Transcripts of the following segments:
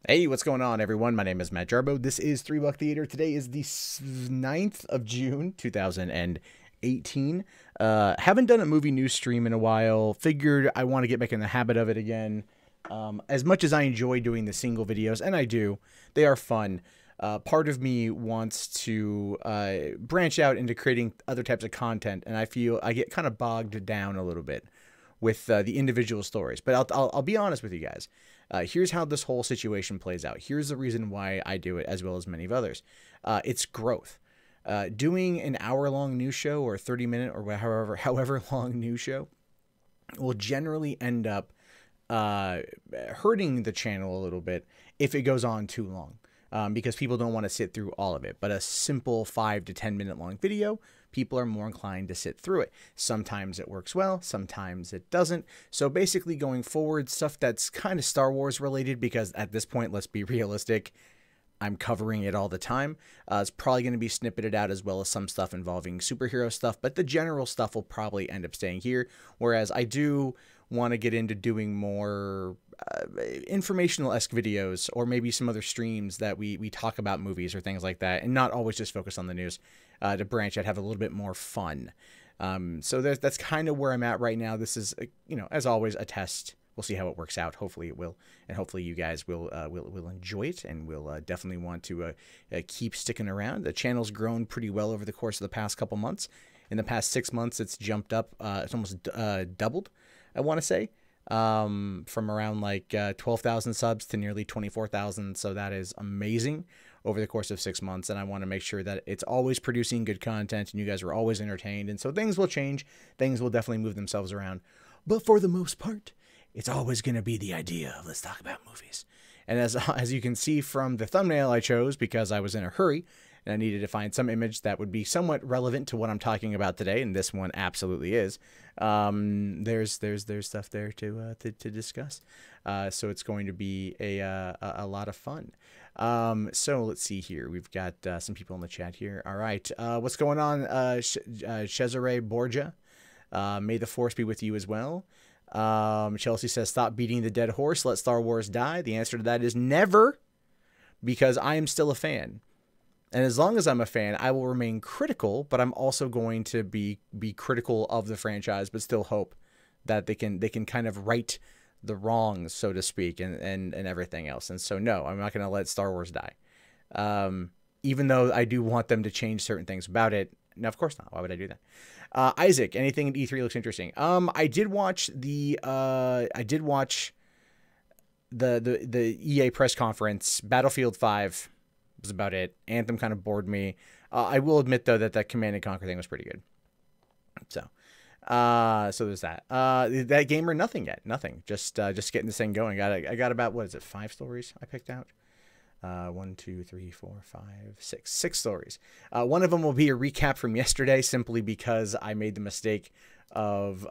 Hey, what's going on, everyone? My name is Matt Jarbo. This is Three Buck Theater. Today is the 9th of June, 2018. Haven't done a movie news stream in a while. Figured I want to get back in the habit of it again. As much as I enjoy doing the single videos, and I do, they are fun. Part of me wants to branch out into creating other types of content, and I feel I get kind of bogged down a little bit with the individual stories. But I'll be honest with you guys. Here's how this whole situation plays out. Here's the reason why I do it, as well as many of others. It's growth. Doing an hour-long news show or 30-minute or however long news show will generally end up hurting the channel a little bit if it goes on too long. Because people don't want to sit through all of it. But a simple 5 to 10 minute long video, people are more inclined to sit through it. Sometimes it works well, sometimes it doesn't. So basically going forward, stuff that's kind of Star Wars related, because at this point, let's be realistic, I'm covering it all the time. It's probably going to be snippeted out, as well as some stuff involving superhero stuff, but the general stuff will probably end up staying here. Whereas I do want to get into doing more informational-esque videos, or maybe some other streams that we talk about movies or things like that, and not always just focus on the news, to branch out, have a little bit more fun. So that's kind of where I'm at right now. This is, as always, a test. We'll see how it works out. Hopefully it will, and hopefully you guys will enjoy it, and will definitely want to keep sticking around. The channel's grown pretty well over the course of the past couple months. In the past 6 months, it's jumped up. It's almost doubled, I want to say, from around like 12,000 subs to nearly 24,000. So that is amazing over the course of 6 months. And I want to make sure that it's always producing good content and you guys are always entertained. And so things will change. Things will definitely move themselves around. But for the most part, it's always going to be the idea of let's talk about movies. And as you can see from the thumbnail I chose, because I was in a hurry and I needed to find some image that would be somewhat relevant to what I'm talking about today, and this one absolutely is. There's stuff there to discuss. So it's going to be a lot of fun. So let's see here. We've got some people in the chat here. All right. What's going on? Cesare Borgia. May the force be with you as well. Chelsea says, stop beating the dead horse. Let Star Wars die. The answer to that is never, because I am still a fan. And as long as I'm a fan, I will remain critical, but I'm also going to be critical of the franchise, but still hope that they can kind of right the wrongs, so to speak, and everything else. And so, no, I'm not going to let Star Wars die. Even though I do want them to change certain things about it. No, of course not. Why would I do that? Isaac, anything in E3 looks interesting. I did watch the EA press conference. Battlefield 5 was about it. Anthem kind of bored me. I will admit, though, that Command and Conquer thing was pretty good. So there's that. That gamer, nothing yet. Nothing. Just getting this thing going. I got about, what is it, 5 stories I picked out? 1, 2, 3, 4, 5, 6. 6 stories. One of them will be a recap from yesterday, simply because I made the mistake of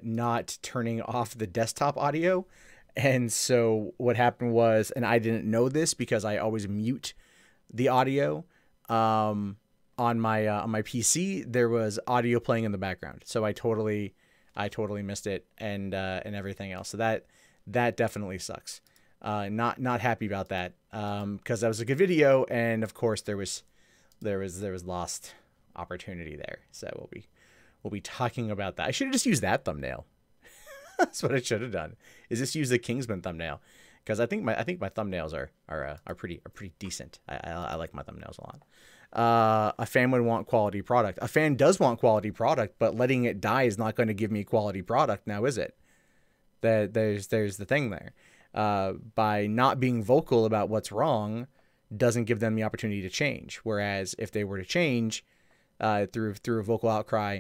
not turning off the desktop audio. And so what happened was, and I didn't know this because I always mute the audio on my PC, there was audio playing in the background. So I totally missed it, and everything else. So that definitely sucks. Not happy about that, because that was a good video, and of course there was lost opportunity there. So we'll be talking about that. I should have just used that thumbnail. That's what I should have done. Is just use the Kingsman thumbnail, because I think my thumbnails are pretty decent. I like my thumbnails a lot. A fan would want quality product. A fan does want quality product, but letting it die is not going to give me quality product now, is it? There's the thing there. By not being vocal about what's wrong doesn't give them the opportunity to change. Whereas if they were to change through a vocal outcry,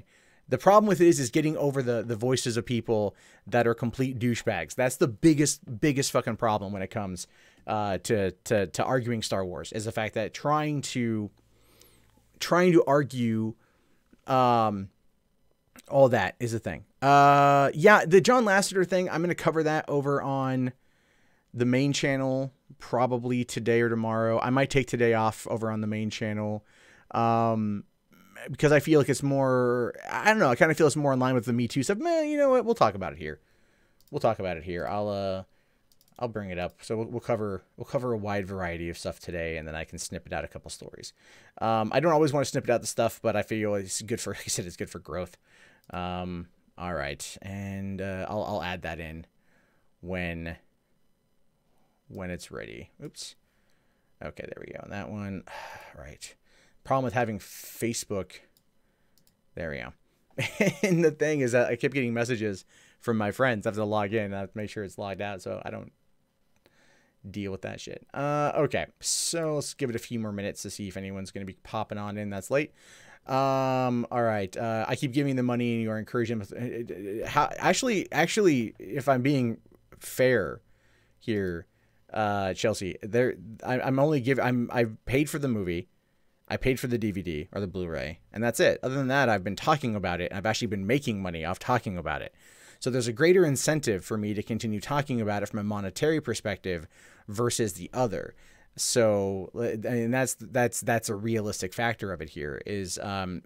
the problem with it is getting over the voices of people that are complete douchebags. That's the biggest fucking problem when it comes to arguing Star Wars, is the fact that trying to argue all that is a thing. Yeah, the John Lasseter thing, I'm going to cover that over on the main channel probably today or tomorrow. I might take today off over on the main channel. Because I feel like it's more, I don't know, I kind of feel it's more in line with the Me Too stuff. Man, you know what? We'll talk about it here. I'll I'll bring it up. So we'll cover a wide variety of stuff today, and then I can snip it out a couple stories. I don't always want to snip it out the stuff, but I feel it's good for, like I said, it's good for growth. All right, and I'll add that in when it's ready. Oops. Okay, there we go. On that one, right. Problem with having Facebook. There we go. And the thing is that I kept getting messages from my friends. I have to log in. I have to make sure it's logged out so I don't deal with that shit. Okay, so let's give it a few more minutes to see if anyone's going to be popping on in. That's late. All right. I keep giving the money and you are encouraging them. Actually, if I'm being fair here, Chelsea, I've paid for the movie. I paid for the DVD or the Blu-ray, and that's it. Other than that, I've been talking about it. I've actually been making money off talking about it. So there's a greater incentive for me to continue talking about it from a monetary perspective versus the other. So, and that's a realistic factor of it here is,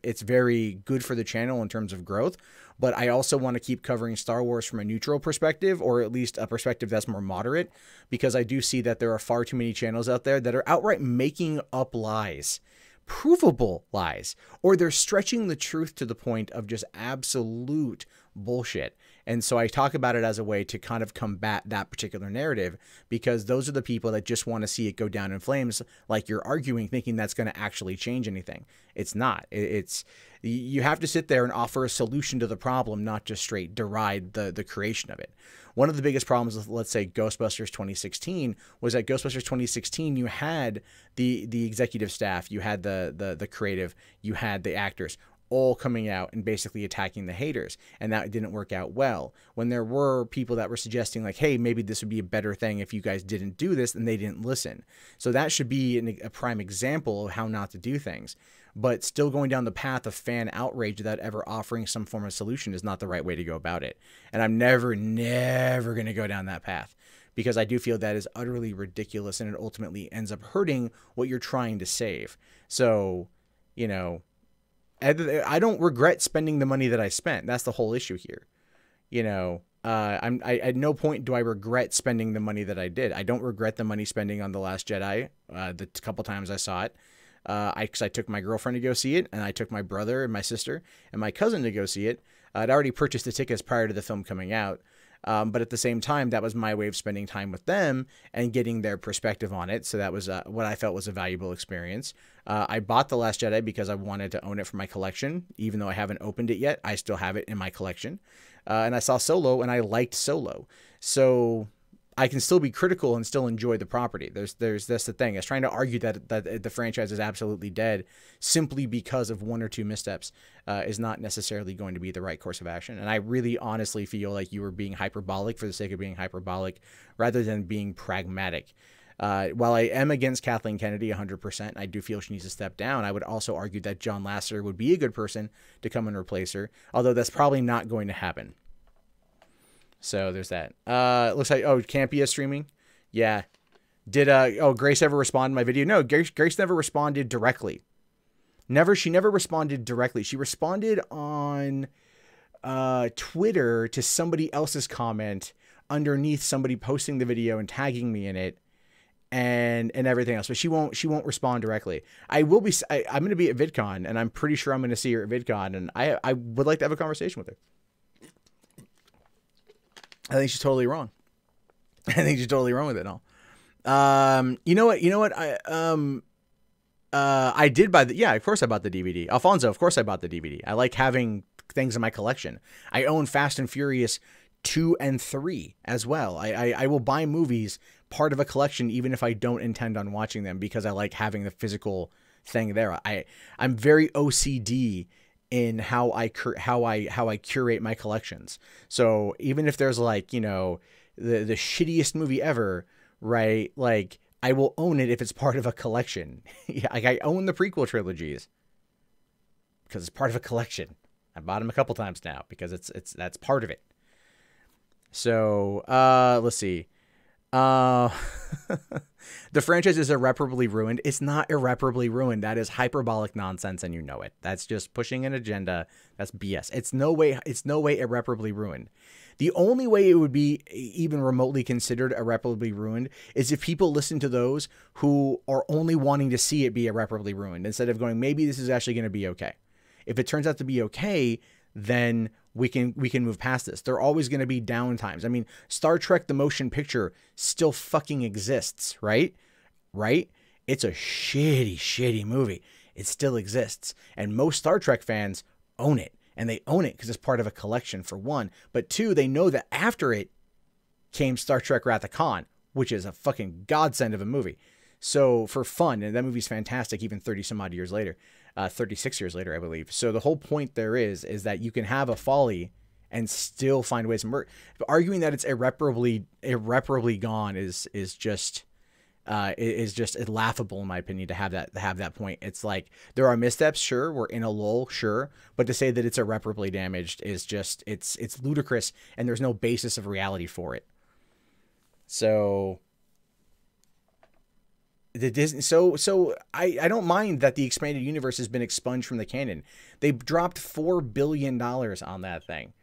it's very good for the channel in terms of growth, but I also want to keep covering Star Wars from a neutral perspective, or at least a perspective that's more moderate, because I do see that there are far too many channels out there that are outright making up lies, provable lies, or they're stretching the truth to the point of just absolute bullshit. And so I talk about it as a way to kind of combat that particular narrative, because those are the people that just want to see it go down in flames, like you're arguing, thinking that's going to actually change anything. It's not. You have to sit there and offer a solution to the problem, not just straight deride the creation of it. One of the biggest problems with, let's say, Ghostbusters 2016 was that Ghostbusters 2016, you had the executive staff, you had the creative, you had the actors all coming out and basically attacking the haters, and that didn't work out well. When there were people that were suggesting like, hey, maybe this would be a better thing if you guys didn't do this, and they didn't listen. So that should be a prime example of how not to do things. But still going down the path of fan outrage without ever offering some form of solution is not the right way to go about it. And I'm never going to go down that path, because I do feel that is utterly ridiculous, and it ultimately ends up hurting what you're trying to save. So, you know, I don't regret spending the money that I spent. That's the whole issue here. You know, at no point do I regret spending the money that I did. I don't regret the money spending on The Last Jedi, the couple times I saw it. Because I took my girlfriend to go see it, and I took my brother and my sister and my cousin to go see it. I'd already purchased the tickets prior to the film coming out. But at the same time, that was my way of spending time with them and getting their perspective on it. So that was what I felt was a valuable experience. I bought The Last Jedi because I wanted to own it for my collection. Even though I haven't opened it yet, I still have it in my collection. And I saw Solo, and I liked Solo. So I can still be critical and still enjoy the property. That's the thing. I was trying to argue that the franchise is absolutely dead simply because of one or two missteps is not necessarily going to be the right course of action. And I really honestly feel like you were being hyperbolic for the sake of being hyperbolic rather than being pragmatic. While I am against Kathleen Kennedy 100%, I do feel she needs to step down. I would also argue that John Lasseter would be a good person to come and replace her, although that's probably not going to happen. So there's that. Looks like, Campia streaming. Yeah. Did, Grace ever respond to my video? No, Grace never responded directly. She never responded directly. She responded on, Twitter to somebody else's comment underneath somebody posting the video and tagging me in it and everything else. But she won't respond directly. I'm going to be at VidCon, and I'm pretty sure I'm going to see her at VidCon, and I would like to have a conversation with her. I think she's totally wrong. I think she's totally wrong with it all. You know what? I did buy of course I bought the DVD. Alfonso, of course I bought the DVD. I like having things in my collection. I own Fast and Furious 2 and 3 as well. I will buy movies part of a collection even if I don't intend on watching them, because I like having the physical thing there. I'm very OCD in how I curate my collections. So even if there's like, you know, the shittiest movie ever, right? Like, I will own it if it's part of a collection. Yeah, like I own the prequel trilogies because it's part of a collection. I bought them a couple times now because that's part of it. So let's see. Uh, the franchise is irreparably ruined. It's not irreparably ruined. That is hyperbolic nonsense, and you know it. That's just pushing an agenda. That's BS. It's no way. It's no way irreparably ruined. The only way it would be even remotely considered irreparably ruined is if people listen to those who are only wanting to see it be irreparably ruined instead of going, maybe this is actually going to be okay. If it turns out to be okay, then we can move past this. There are always going to be downtimes. I mean, Star Trek the motion picture still fucking exists, right? Right? It's a shitty movie. It still exists. And most Star Trek fans own it. And they own it because it's part of a collection, for one. But two, they know that after it came Star Trek Wrath of Khan, which is a fucking godsend of a movie. So for fun, and that movie's fantastic even 30 some odd years later. 36 years later, I believe. So the whole point there is that you can have a folly and still find ways to work. Arguing that it's irreparably gone is just laughable in my opinion to have that point. It's like there are missteps, sure, we're in a lull, sure, but to say that it's irreparably damaged is just it's ludicrous, and there's no basis of reality for it. So I don't mind that the expanded universe has been expunged from the canon. They dropped $4 billion on that thing,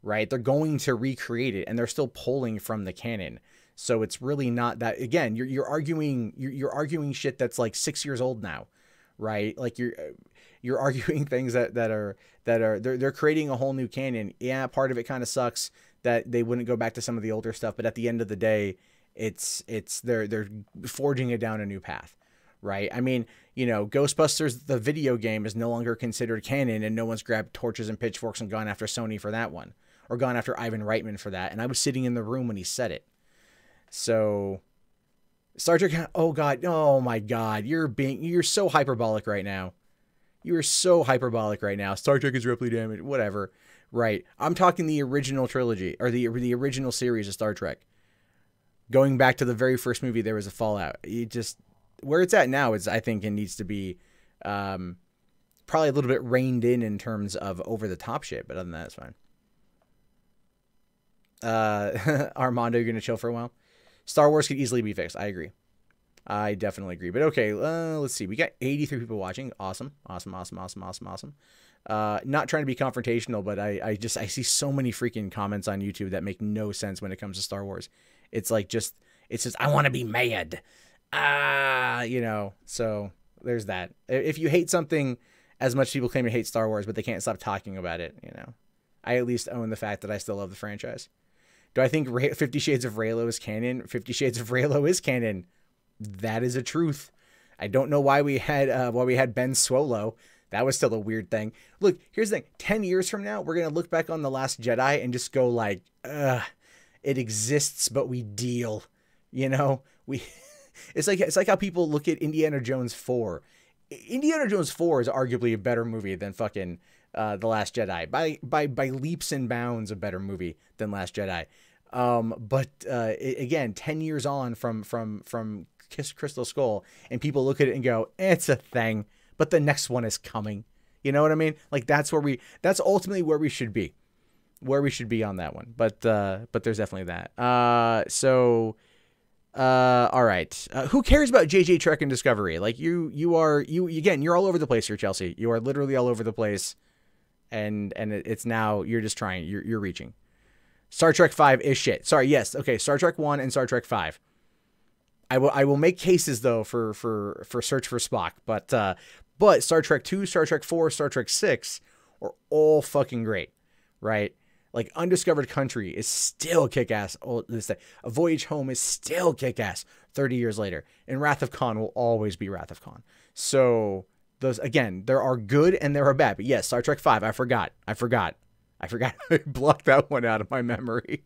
right? They're going to recreate it, and they're still pulling from the canon. So it's really not that. Again, you're arguing shit that's like 6 years old now, right? Like you're arguing things they're creating a whole new canon. Yeah, part of it kind of sucks that they wouldn't go back to some of the older stuff, but at the end of the day, they're forging it down a new path, right? I mean, Ghostbusters the video game is no longer considered canon, and no one's grabbed torches and pitchforks and gone after Sony for that one, or gone after Ivan Reitman for that. And I was sitting in the room when he said it. So Star Trek, oh my God, you're so hyperbolic right now. You are so hyperbolic right now. Star Trek is irreparably damaged, whatever. Right. I'm talking the original trilogy, or the original series of Star Trek. Going back to the very first movie, there was a fallout. Where it's at now is, I think, it needs to be probably a little bit reined in terms of over the top shit. But other than that, it's fine. Armando, you're going to chill for a while? Star Wars could easily be fixed. I agree. I definitely agree. But okay, let's see. We got 83 people watching. Awesome. Not trying to be confrontational, but I see so many freaking comments on YouTube that make no sense when it comes to Star Wars. It's just I want to be mad. So there's that. If you hate something as much as people claim to hate Star Wars, but they can't stop talking about it, I at least own the fact that I still love the franchise. Do I think 50 Shades of Reylo is canon? 50 Shades of Reylo is canon. That is a truth. I don't know why we had Ben Swolo. That was still a weird thing. Look, here's the thing. 10 years from now, we're going to look back on The Last Jedi and just go like, it exists, but we deal. It's like how people look at Indiana Jones 4. Indiana Jones 4 is arguably a better movie than fucking The Last Jedi. By leaps and bounds a better movie than Last Jedi. But again, 10 years on from Crystal Skull, and people look at it and go, it's a thing, but the next one is coming. You know what I mean? Like that's ultimately where we should be. Where we should be on that one. But there's definitely that. All right. Who cares about JJ Trek and Discovery? Like you're all over the place here, Chelsea. You are literally all over the place. And it's now you're just trying, you're reaching. Star Trek 5 is shit. Sorry. Yes. Okay. Star Trek 1 and Star Trek 5. I will make cases though for Search for Spock, but Star Trek 2, Star Trek 4, Star Trek 6 are all fucking great, right? Like Undiscovered Country is still kick-ass. A Voyage Home is still kick-ass 30 years later. And Wrath of Khan will always be Wrath of Khan. So those, again, there are good and there are bad. But yes, Star Trek 5, I forgot. I blocked that one out of my memory.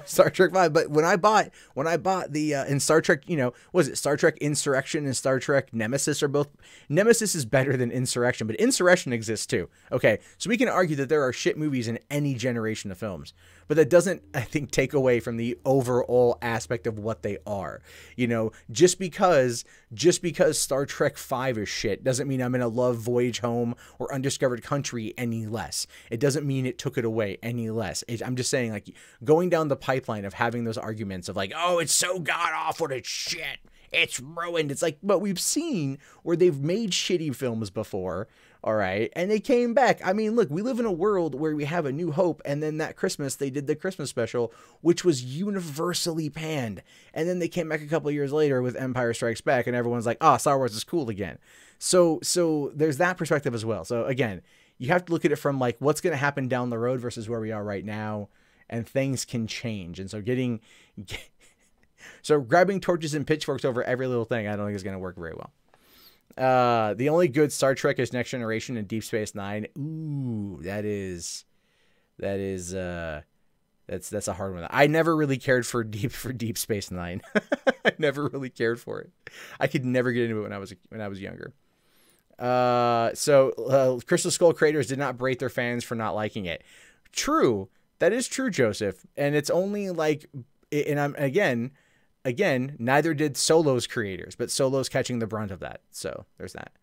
Star Trek 5, but when I bought the in Star Trek, was it Star Trek Insurrection and Star Trek Nemesis are both, Nemesis is better than Insurrection, but Insurrection exists too. Okay, so we can argue that there are shit movies in any generation of films, but that doesn't, I think, take away from the overall aspect of what they are. Just because Star Trek 5 is shit doesn't mean I'm gonna love Voyage Home or Undiscovered Country any less. It doesn't mean it took it away any less. I'm just saying, like, going down the pipeline of having those arguments of like, oh, it's so god awful, it's shit, it's ruined. It's like, but we've seen where they've made shitty films before, all right, and they came back. I mean, look, we live in a world where we have A New Hope, and then that Christmas they did the Christmas special, which was universally panned, and then they came back a couple of years later with Empire Strikes Back, and everyone's like, oh, Star Wars is cool again. So there's that perspective as well. So again, you have to look at it from like what's going to happen down the road versus where we are right now, and things can change. And so so grabbing torches and pitchforks over every little thing, I don't think is going to work very well. The only good Star Trek is Next Generation and Deep Space Nine. Ooh, that's a hard one. I never really cared for Deep Space Nine. I never really cared for it. I could never get into it when I was younger. So Crystal Skull creators did not berate their fans for not liking it. True. That is true, Joseph. And it's only like, and I'm again, neither did Solo's creators, but Solo's catching the brunt of that. So there's that.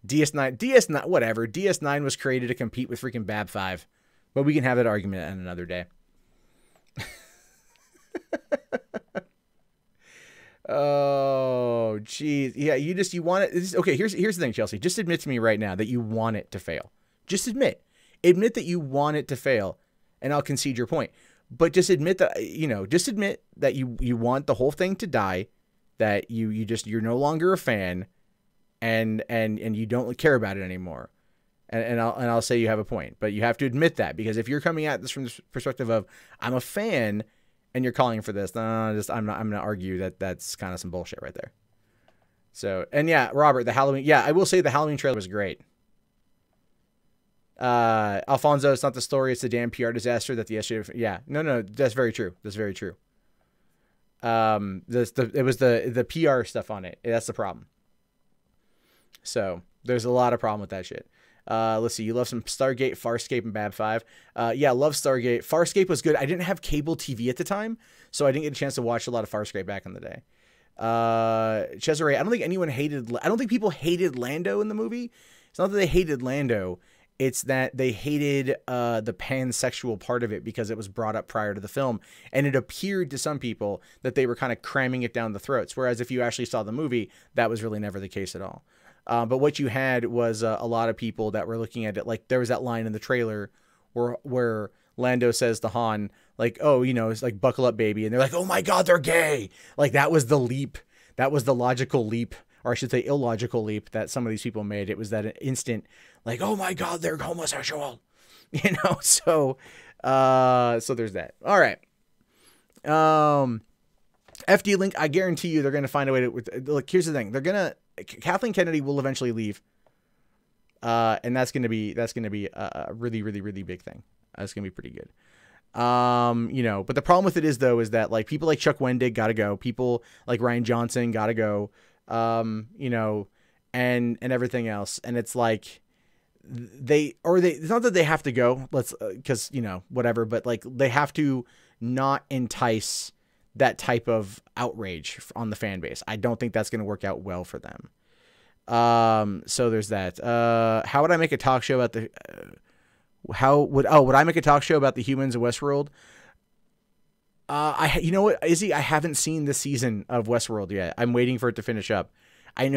DS9, whatever. DS9 was created to compete with freaking Bab 5, but we can have that argument on another day. Oh, geez. Yeah, you want it. Okay, here's the thing, Chelsea. Just admit to me right now that you want it to fail. Just admit that you want it to fail, and I'll concede your point. But just admit that, you want the whole thing to die, that you're no longer a fan, and you don't care about it anymore. And I'll say you have a point, but you have to admit that, because if you're coming at this from the perspective of I'm a fan and you're calling for this, I'm going to argue that that's kind of some bullshit right there. So, and yeah, Robert, I will say the Halloween trailer was great. Alfonso, it's not the story, it's the damn PR disaster that the SJ. Yeah, no, that's very true. That's very true. It was the PR stuff on it. That's the problem. So there's a lot of problem with that shit. Let's see. You love some Stargate, Farscape, and Bab 5. Yeah, love Stargate. Farscape was good. I didn't have cable TV at the time, so I didn't get a chance to watch a lot of Farscape back in the day. Cesare, I don't think people hated Lando in the movie. It's not that they hated Lando. It's that they hated the pansexual part of it because it was brought up prior to the film. And it appeared to some people that they were kind of cramming it down the throats. Whereas if you actually saw the movie, that was really never the case at all. But what you had was a lot of people that were looking at it. Like there was that line in the trailer where Lando says to Han, like, oh, it's like, buckle up, baby. And they're like, oh my God, they're gay. Like that was the leap. That was the logical leap, or I should say illogical leap that some of these people made. It was that instant, like, oh my God, they're homosexual, so there's that. All right. FD Link, I guarantee you they're going to find a way to, look, here's the thing. Kathleen Kennedy will eventually leave. And that's going to be a really, really, really big thing. That's going to be pretty good. But the problem with it is that like people like Chuck Wendig got to go. People like Ryan Johnson got to go. And everything else. And it's like it's not that they have to go, cause whatever, but like they have to not entice that type of outrage on the fan base. I don't think that's going to work out well for them. So there's that. How would I make a talk show about would I make a talk show about the humans of Westworld? Izzy, I haven't seen this season of Westworld yet. I'm waiting for it to finish up. I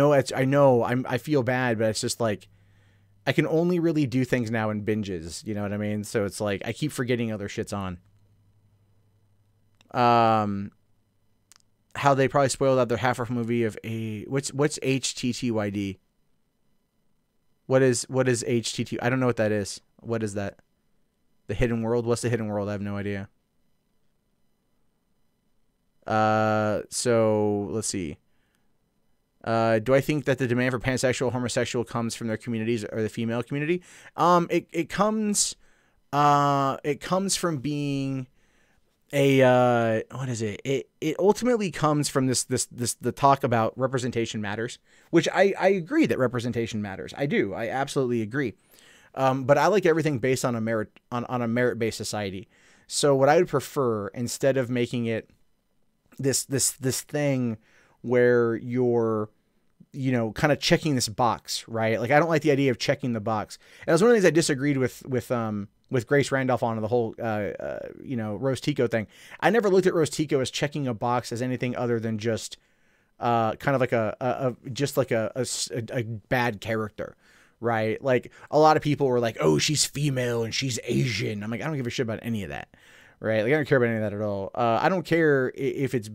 feel bad, but it's just like, I can only really do things now in binges. You know what I mean? So it's like, I keep forgetting other shit's on. How they probably spoiled out their half-hour movie of what's HTTYD? What is HTT? I don't know what that is. What is that? The Hidden World? What's the Hidden World? I have no idea. So let's see. Do I think that the demand for pansexual, homosexual comes from their communities or the female community? It comes from being what is it? It ultimately comes from the talk about representation matters, which I agree that representation matters. I absolutely agree. But I like everything based on a merit-based society. So what I would prefer, instead of making it this thing where you're, kind of checking this box, right? Like, I don't like the idea of checking the box. And it was one of the things I disagreed with with Grace Randolph on the whole, Rose Tico thing. I never looked at Rose Tico as checking a box as anything other than just kind of like a bad character, right? Like a lot of people were like, oh, she's female and she's Asian. I'm like, I don't give a shit about any of that, right? Like I don't care about any of that at all. I don't care if it's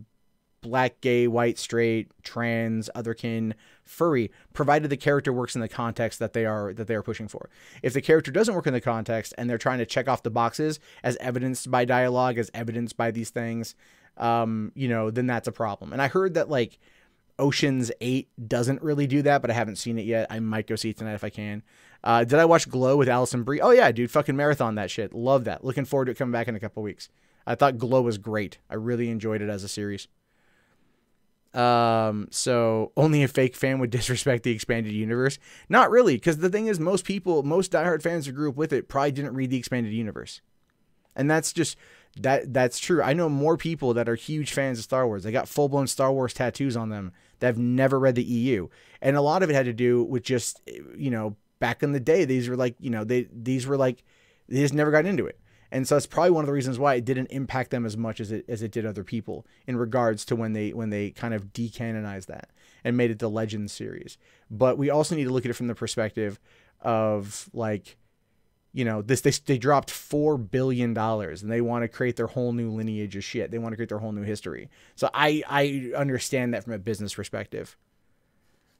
black, gay, white, straight, trans, otherkin, furry, provided the character works in the context that they are pushing for. If the character doesn't work in the context and they're trying to check off the boxes as evidenced by dialogue, as evidenced by these things, then that's a problem. And I heard that like Ocean's 8 doesn't really do that, but I haven't seen it yet. I might go see it tonight if I can. Did I watch Glow with Alison Brie? Oh yeah, dude, fucking marathon that shit. Love that. Looking forward to it coming back in a couple weeks. I thought Glow was great. I really enjoyed it as a series. So only a fake fan would disrespect the expanded universe. Not really, because the thing is, most diehard fans who grew up with it probably didn't read the expanded universe. And that's just, that's true. I know more people that are huge fans of Star Wars. They got full-blown Star Wars tattoos on them that have never read the EU. And a lot of it had to do with just, back in the day, these were like, they just never got into it. And so that's probably one of the reasons why it didn't impact them as much as it did other people in regards to when they kind of decanonized that and made it the Legends series. But we also need to look at it from the perspective of like, they dropped $4 billion and they want to create their whole new lineage of shit. They want to create their whole new history. So I understand that from a business perspective.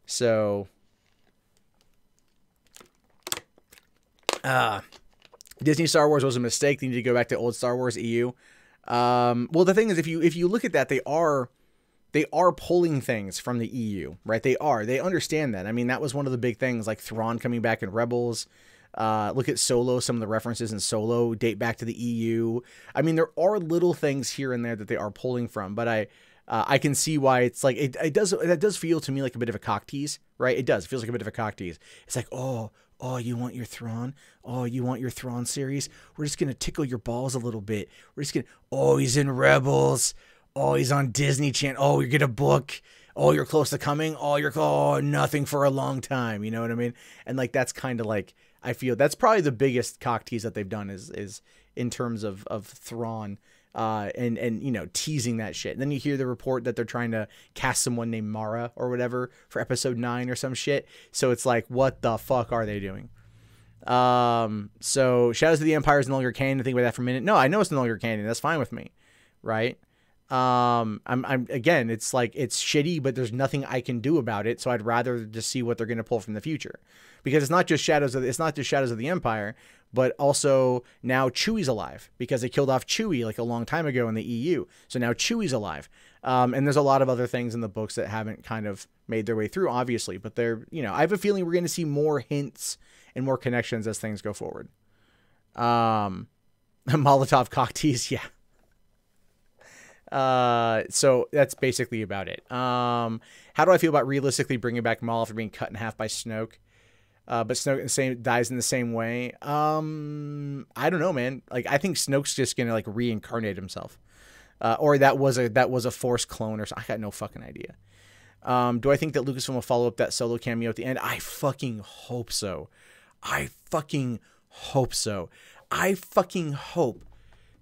So, Disney Star Wars was a mistake. They need to go back to old Star Wars EU. Well, the thing is, if you look at that, they are pulling things from the EU, right? They understand that. I mean, that was one of the big things, like Thrawn coming back in Rebels. Look at Solo. Some of the references in Solo date back to the EU. I mean, there are little things here and there that they are pulling from, but I can see why it's like, that does feel to me like a bit of a cock tease, right? It does. It feels like a bit of a cock tease. It's like, oh, you want your Thrawn? Oh, you want your Thrawn series? We're just going to tickle your balls a little bit. We're just going to, he's in Rebels. Oh, he's on Disney Channel. Oh, you get a book. Oh, you're close to coming. Oh, nothing for a long time. You know what I mean? And like, that's kind of like, I feel that's probably the biggest cock tease that they've done is in terms of Thrawn, and teasing that shit. And then you hear the report that they're trying to cast someone named Mara or whatever for episode 9 or some shit. So it's like, what the fuck are they doing? So Shadows of the Empire is no longer canon. Think about that for a minute. No, I know it's no longer canon. That's fine with me. Right. I'm again, it's like, it's shitty, but there's nothing I can do about it. So I'd rather just see what they're going to pull from the future, because it's not just Shadows of the Empire, but also now Chewie's alive because they killed off Chewie like a long time ago in the EU. So now Chewie's alive. And there's a lot of other things in the books that haven't kind of made their way through, obviously, but they're, I have a feeling we're going to see more hints and more connections as things go forward. Molotov cocktease. Yeah. So that's basically about it. How do I feel about realistically bringing back Maul after being cut in half by Snoke? But Snoke dies in the same way. I don't know, man. Like, I think Snoke's just gonna like reincarnate himself, or that was a Force clone, or something. I got no fucking idea. Do I think that Lucasfilm will follow up that Solo cameo at the end? I fucking hope so. I fucking hope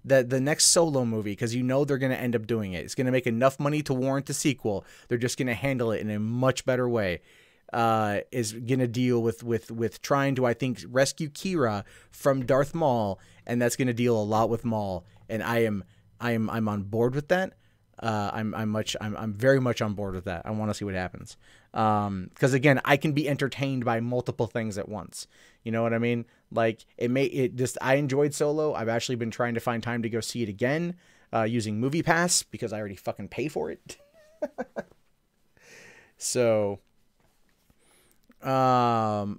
that the next Solo movie, because they're going to end up doing it, it's going to make enough money to warrant the sequel. They're just going to handle it in a much better way. Is going to deal with trying to, I think, rescue Kira from Darth Maul, and that's going to deal a lot with Maul. And I'm on board with that. I'm very much on board with that. I want to see what happens. Because again, I can be entertained by multiple things at once. You know what I mean? Like I enjoyed Solo. I've actually been trying to find time to go see it again, using Movie Pass because I already fucking pay for it. So, all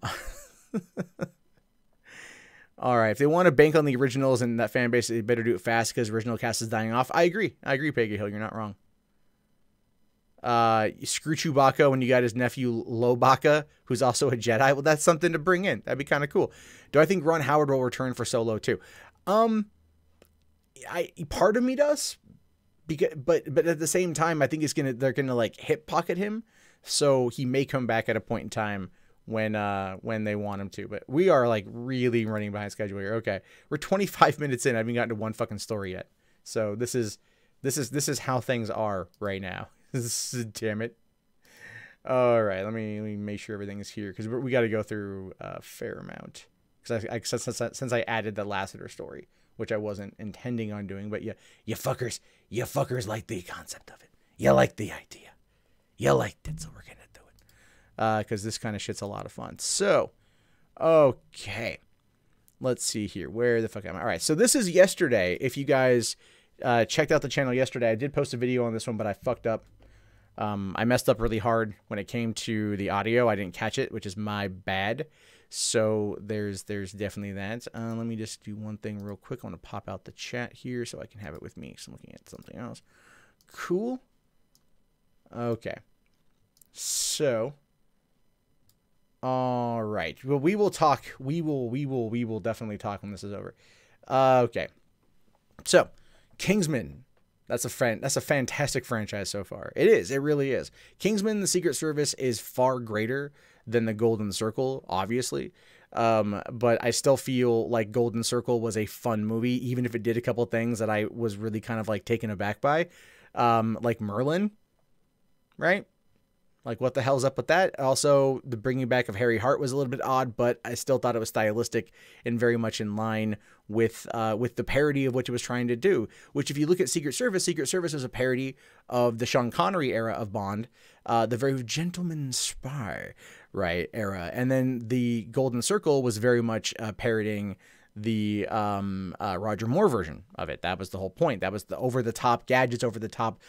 right. If they want to bank on the originals and that fan base, they better do it fast because original cast is dying off. I agree, Peggy Hill. You're not wrong. Screw Chewbacca when you got his nephew Lobaka, who's also a Jedi. Well, that's something to bring in. That'd be kind of cool. Do I think Ron Howard will return for Solo too? Part of me does, but at the same time, I think they're gonna like hip pocket him, so he may come back at a point in time when they want him to. But we are like really running behind schedule here. Okay, we're 25 minutes in. I haven't gotten to one fucking story yet. So this is how things are right now. Damn it. All right, let me make sure everything is here because we got to go through a fair amount because since I added the Lassiter story, which I wasn't intending on doing, but you fuckers like the concept of it. You like the idea. You liked it, so we're gonna do it because this kind of shit's a lot of fun. So, okay, let's see here. Where the fuck am I? All right, so this is yesterday. If you guys checked out the channel yesterday, I did post a video on this one, but I fucked up. I messed up really hard when it came to the audio. I didn't catch it, which is my bad. So there's definitely that. Let me just do one thing real quick. I want to pop out the chat here so I can have it with me. So I'm looking at something else. Cool. Okay. So, all right. Well, we will talk. We will definitely talk when this is over. Okay. So, Kingsman. That's a fantastic franchise so far. It is. It really is. Kingsman: The Secret Service is far greater than The Golden Circle, obviously. But I still feel like Golden Circle was a fun movie, even if it did a couple things that I was really kind of like taken aback by. Like Merlin, right? Like, what the hell's up with that? Also, the bringing back of Harry Hart was a little bit odd, but I still thought it was stylistic and very much in line with the parody of what it was trying to do. Which, if you look at Secret Service is a parody of the Sean Connery era of Bond, the very gentleman spy, right, era. And then the Golden Circle was very much parodying the Roger Moore version of it. That was the whole point. That was the over-the-top gadgets, over-the-top,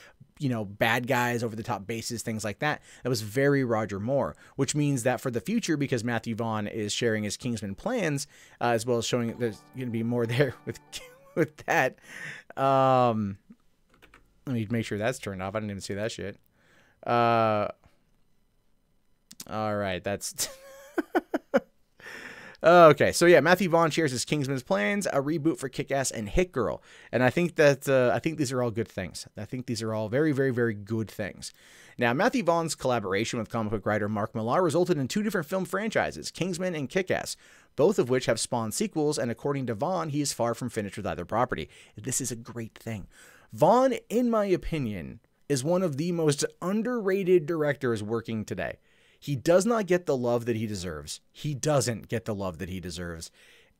bad guys, over-the-top bases, things like that. That was very Roger Moore, which means that for the future, because Matthew Vaughn is sharing his Kingsman plans, as well as showing there's going to be more there with that. Let me make sure that's turned off. I didn't even see that shit. All right, that's... Okay, so yeah, Matthew Vaughn shares his Kingsman's plans, a reboot for Kick-Ass and Hit Girl, and I think that I think these are all good things. I think these are all very, very, very good things. Now, Matthew Vaughn's collaboration with comic book writer Mark Millar resulted in two different film franchises, Kingsman and Kick-Ass, both of which have spawned sequels, and according to Vaughn, he is far from finished with either property. This is a great thing. Vaughn, in my opinion, is one of the most underrated directors working today. He does not get the love that he deserves. He doesn't get the love that he deserves.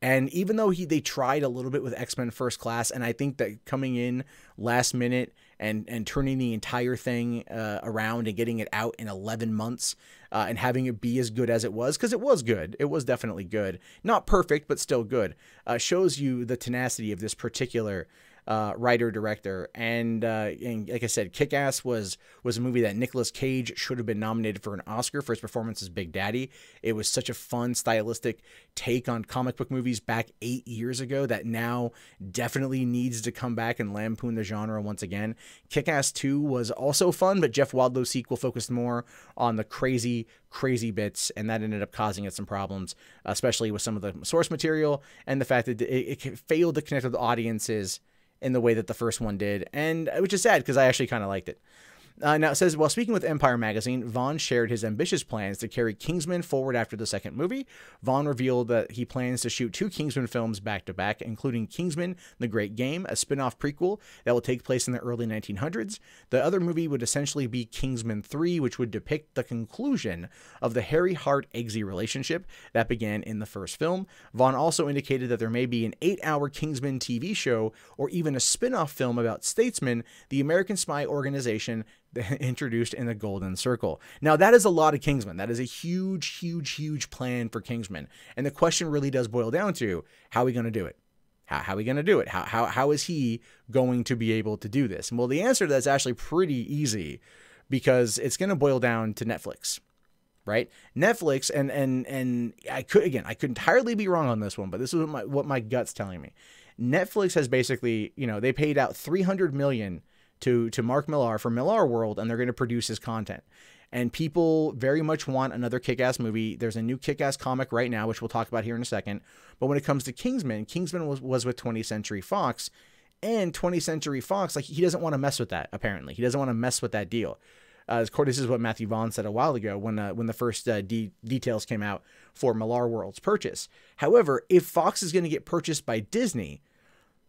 And even though they tried a little bit with X-Men First Class, and I think that coming in last minute and turning the entire thing around and getting it out in 11 months and having it be as good as it was, because it was good. It was definitely good. Not perfect, but still good. Shows you the tenacity of this particular writer-director. And like I said, Kick-Ass was a movie that Nicolas Cage should have been nominated for an Oscar for his performance as Big Daddy. It was such a fun, stylistic take on comic book movies back 8 years ago that now definitely needs to come back and lampoon the genre once again. Kick-Ass 2 was also fun, but Jeff Wadlow's sequel focused more on the crazy bits, and that ended up causing it some problems, especially with some of the source material and the fact that it failed to connect with audiences in the way that the first one did, and which is sad because I actually kind of liked it. Now it says, while speaking with Empire Magazine, Vaughn shared his ambitious plans to carry Kingsman forward after the second movie. Vaughn revealed that he plans to shoot 2 Kingsman films back-to-back, including Kingsman: The Great Game, a spin-off prequel that will take place in the early 1900s. The other movie would essentially be Kingsman 3, which would depict the conclusion of the Harry Hart-Eggsy relationship that began in the first film. Vaughn also indicated that there may be an 8-hour Kingsman TV show or even a spin-off film about Statesman, the American spy organization introduced in the Golden Circle. Now, that is a lot of Kingsman. That is a huge, huge, huge plan for Kingsman. And the question really does boil down to, how are we going to do it? How are we going to do it? How is he going to be able to do this? And well, the answer to that's actually pretty easy, because it's going to boil down to Netflix, right? Netflix, and I could entirely be wrong on this one, but this is what my gut's telling me. Netflix has basically, they paid out $300 million to Mark Millar for Millar World, and they're going to produce his content. And people very much want another Kick-Ass movie. There's a new Kick-Ass comic right now, which we'll talk about here in a second. But when it comes to Kingsman was with 20th Century Fox, and 20th Century Fox, like, he doesn't want to mess with that, apparently. He doesn't want to mess with that deal. This is what Matthew Vaughn said a while ago when the first details came out for Millar World's purchase. However, if Fox is going to get purchased by Disney,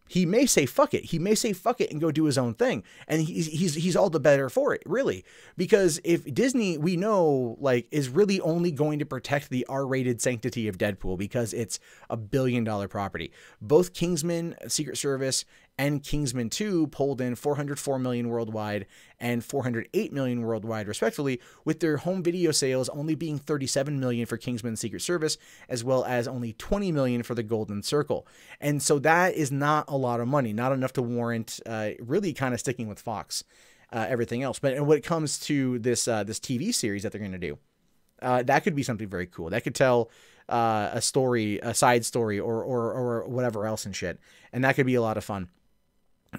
he may say fuck it. He may say fuck it and go do his own thing, and he's all the better for it, really. Because if Disney, we know, like, is really only going to protect the R-rated sanctity of Deadpool because it's $1 billion property. Both Kingsman: Secret Service and Kingsman 2 pulled in $404 million worldwide and $408 million worldwide, respectively, with their home video sales only being $37 million for Kingsman: Secret Service, as well as only $20 million for the Golden Circle. And so that is not a lot of money, not enough to warrant really kind of sticking with Fox, everything else. But when it comes to this TV series that they're going to do, that could be something very cool. That could tell a story, a side story, or whatever else and shit, and that could be a lot of fun.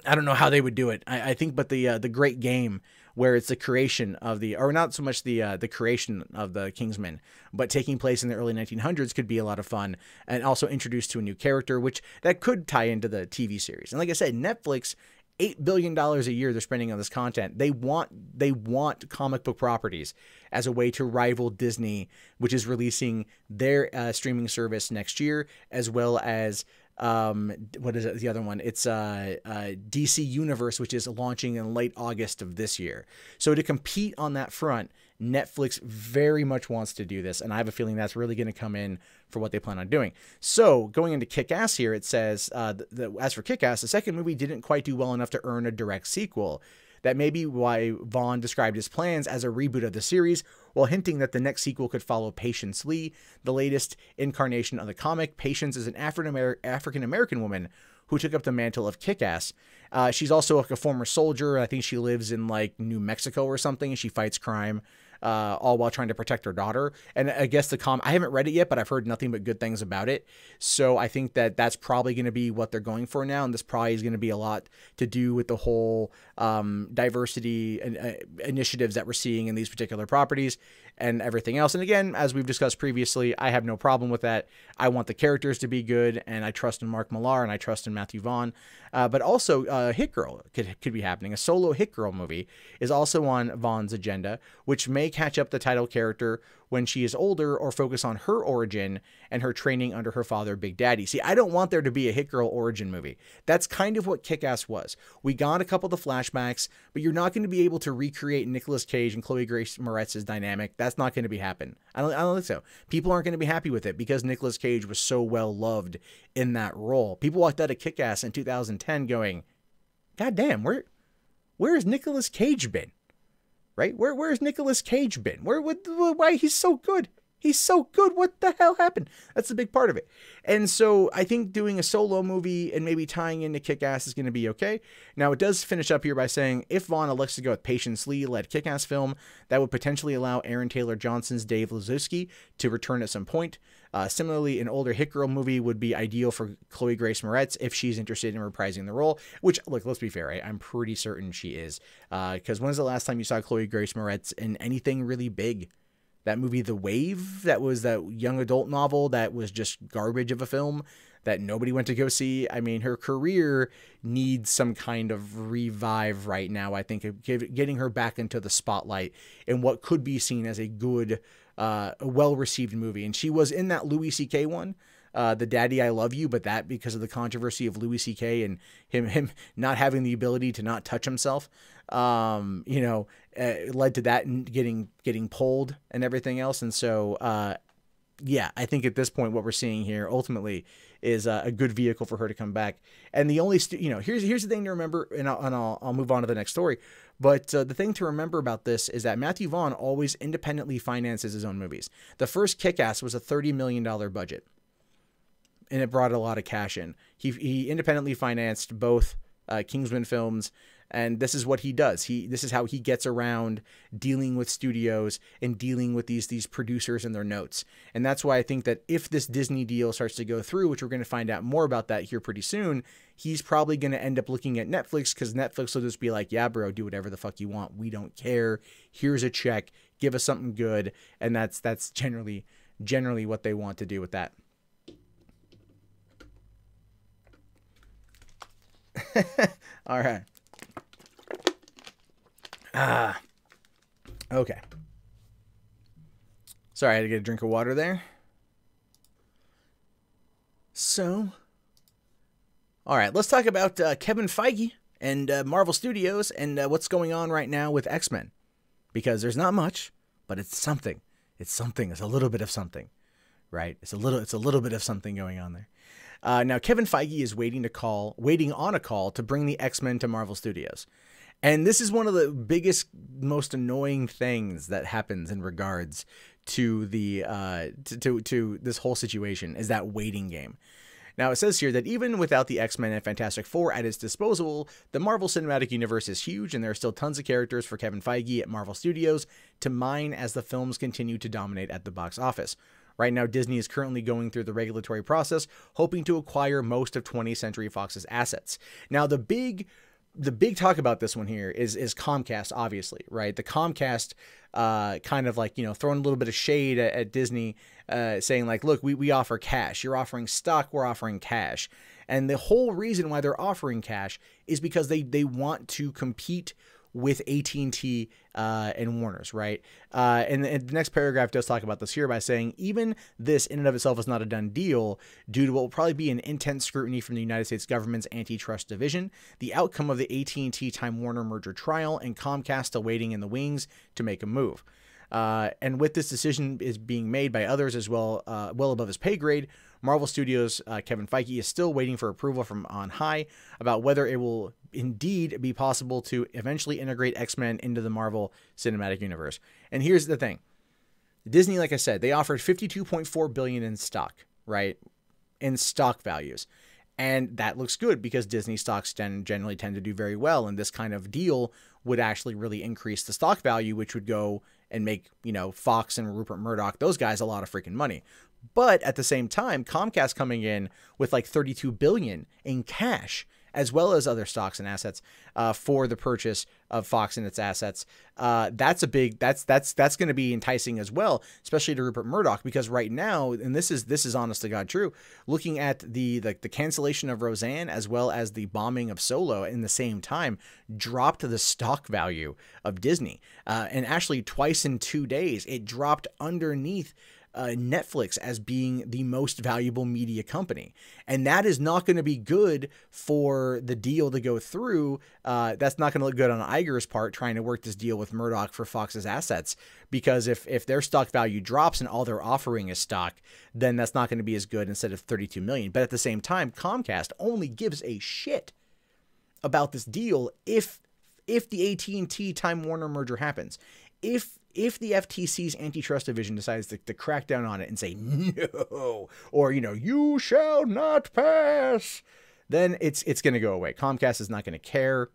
I don't know how they would do it. I think, but the Great Game, where it's the creation of or not so much the creation of the Kingsmen, but taking place in the early 1900s, could be a lot of fun, and also introduced to a new character, which that could tie into the TV series. And like I said, Netflix, $8 billion a year they're spending on this content. They want comic book properties as a way to rival Disney, which is releasing their streaming service next year, as well as what is it? The other one, it's DC Universe, which is launching in late August of this year. So to compete on that front, Netflix very much wants to do this, and I have a feeling that's really going to come in for what they plan on doing. So going into Kick-Ass here, it says, as for Kick-Ass, the second movie didn't quite do well enough to earn a direct sequel. That may be why Vaughn described his plans as a reboot of the series, while hinting that the next sequel could follow Patience Lee, the latest incarnation of the comic. Patience is an African-American woman who took up the mantle of Kick-Ass. She's also like a former soldier. I think she lives in like New Mexico or something, and she fights crime, all while trying to protect her daughter. And I guess I haven't read it yet, but I've heard nothing but good things about it. So I think that that's probably going to be what they're going for now. And this probably is going to be a lot to do with the whole diversity and initiatives that we're seeing in these particular properties and everything else. And again, as we've discussed previously, I have no problem with that. I want the characters to be good, and I trust in Mark Millar, and I trust in Matthew Vaughn. But also Hit Girl could be happening. A solo Hit Girl movie is also on Vaughn's agenda, which may catch up the title character when she is older, or focus on her origin and her training under her father, Big Daddy. See, I don't want there to be a Hit Girl origin movie. That's kind of what Kick-Ass was. We got a couple of the flashbacks, but you're not going to be able to recreate Nicolas Cage and Chloe Grace Moretz's dynamic. That's not going to be happen. I don't think so. People aren't going to be happy with it because Nicolas Cage was so well loved in that role. People walked out of Kick-Ass in 2010 going, God damn, where has Nicolas Cage been? Right? Where's Nicolas Cage been? Why he's so good? He's so good. What the hell happened? That's a big part of it. And so I think doing a solo movie and maybe tying into Kick-Ass is going to be okay. Now, it does finish up here by saying, if Vaughn elects to go with Patience Lee-led Kick-Ass film, that would potentially allow Aaron Taylor Johnson's Dave Lazuski to return at some point. Similarly, an older Hit Girl movie would be ideal for Chloe Grace Moretz if she's interested in reprising the role, which, look, let's be fair, right? I'm pretty certain she is. Because when's the last time you saw Chloe Grace Moretz in anything really big? That movie, The Wave, that was that young adult novel that was just garbage of a film that nobody went to go see. I mean, her career needs some kind of revive right now, I think, of getting her back into the spotlight in what could be seen as a good, well-received movie. And she was in that Louis C.K. one, The Daddy I Love You, but that because of the controversy of Louis C.K. and him not having the ability to not touch himself, led to that and getting pulled and everything else. And so, yeah, I think at this point, what we're seeing here ultimately is a good vehicle for her to come back. And the only, here's the thing to remember, and I'll move on to the next story. But the thing to remember about this is that Matthew Vaughn always independently finances his own movies. The first Kick-Ass was a $30 million budget, and it brought a lot of cash in. He independently financed both Kingsman films, and this is what he does. This is how he gets around dealing with studios and dealing with these producers and their notes. And that's why I think that if this Disney deal starts to go through, which we're going to find out more about that here pretty soon, he's probably going to end up looking at Netflix, because Netflix will just be like, yeah, bro, do whatever the fuck you want. We don't care. Here's a check. Give us something good. And that's generally what they want to do with that. All right. Okay. Sorry, I had to get a drink of water there. So, all right, let's talk about Kevin Feige and Marvel Studios and what's going on right now with X-Men. Because there's not much, but it's something. It's something. It's a little bit of something, right? It's a little bit of something going on there. Now, Kevin Feige is waiting on a call to bring the X-Men to Marvel Studios. And this is one of the biggest, most annoying things that happens in regards to the to this whole situation is that waiting game. Now, it says here that even without the X-Men and Fantastic Four at its disposal, the Marvel Cinematic Universe is huge, and there are still tons of characters for Kevin Feige at Marvel Studios to mine as the films continue to dominate at the box office. Right now, Disney is currently going through the regulatory process, hoping to acquire most of 20th Century Fox's assets. Now, the big talk about this one here is Comcast, obviously, right? The Comcast kind of like, throwing a little bit of shade at Disney, saying like, look, we offer cash. You're offering stock. We're offering cash. And the whole reason why they're offering cash is because they want to compete with AT&T and Warner's, right? And the next paragraph does talk about this here by saying, even this in and of itself is not a done deal due to what will probably be an intense scrutiny from the United States government's antitrust division, the outcome of the AT&T Time Warner merger trial, and Comcast still waiting in the wings to make a move. And with this decision is being made by others as well, well above his pay grade, Marvel Studios' Kevin Feige is still waiting for approval from on high about whether it will indeed be possible to eventually integrate X-Men into the Marvel Cinematic Universe. And here's the thing. Disney, like I said, they offered $52.4 billion in stock, right? In stock values. And that looks good because Disney stocks generally tend to do very well. And this kind of deal would actually really increase the stock value, which would go and make, Fox and Rupert Murdoch, those guys, a lot of freaking money. But at the same time, Comcast coming in with like $32 billion in cash, as well as other stocks and assets for the purchase of Fox and its assets. That's going to be enticing as well, especially to Rupert Murdoch, because right now, and this is honest to God true, looking at the cancellation of Roseanne as well as the bombing of Solo in the same time dropped the stock value of Disney. And actually twice in 2 days, it dropped underneath Netflix as being the most valuable media company. And that is not going to be good for the deal to go through. That's not going to look good on Iger's part, trying to work this deal with Murdoch for Fox's assets, because if their stock value drops and all they're offering is stock, then that's not going to be as good instead of 32 million. But at the same time, Comcast only gives a shit about this deal if the AT&T Time Warner merger happens. If the FTC's antitrust division decides to crack down on it and say no, or you shall not pass, then it's going to go away. Comcast is not going to care.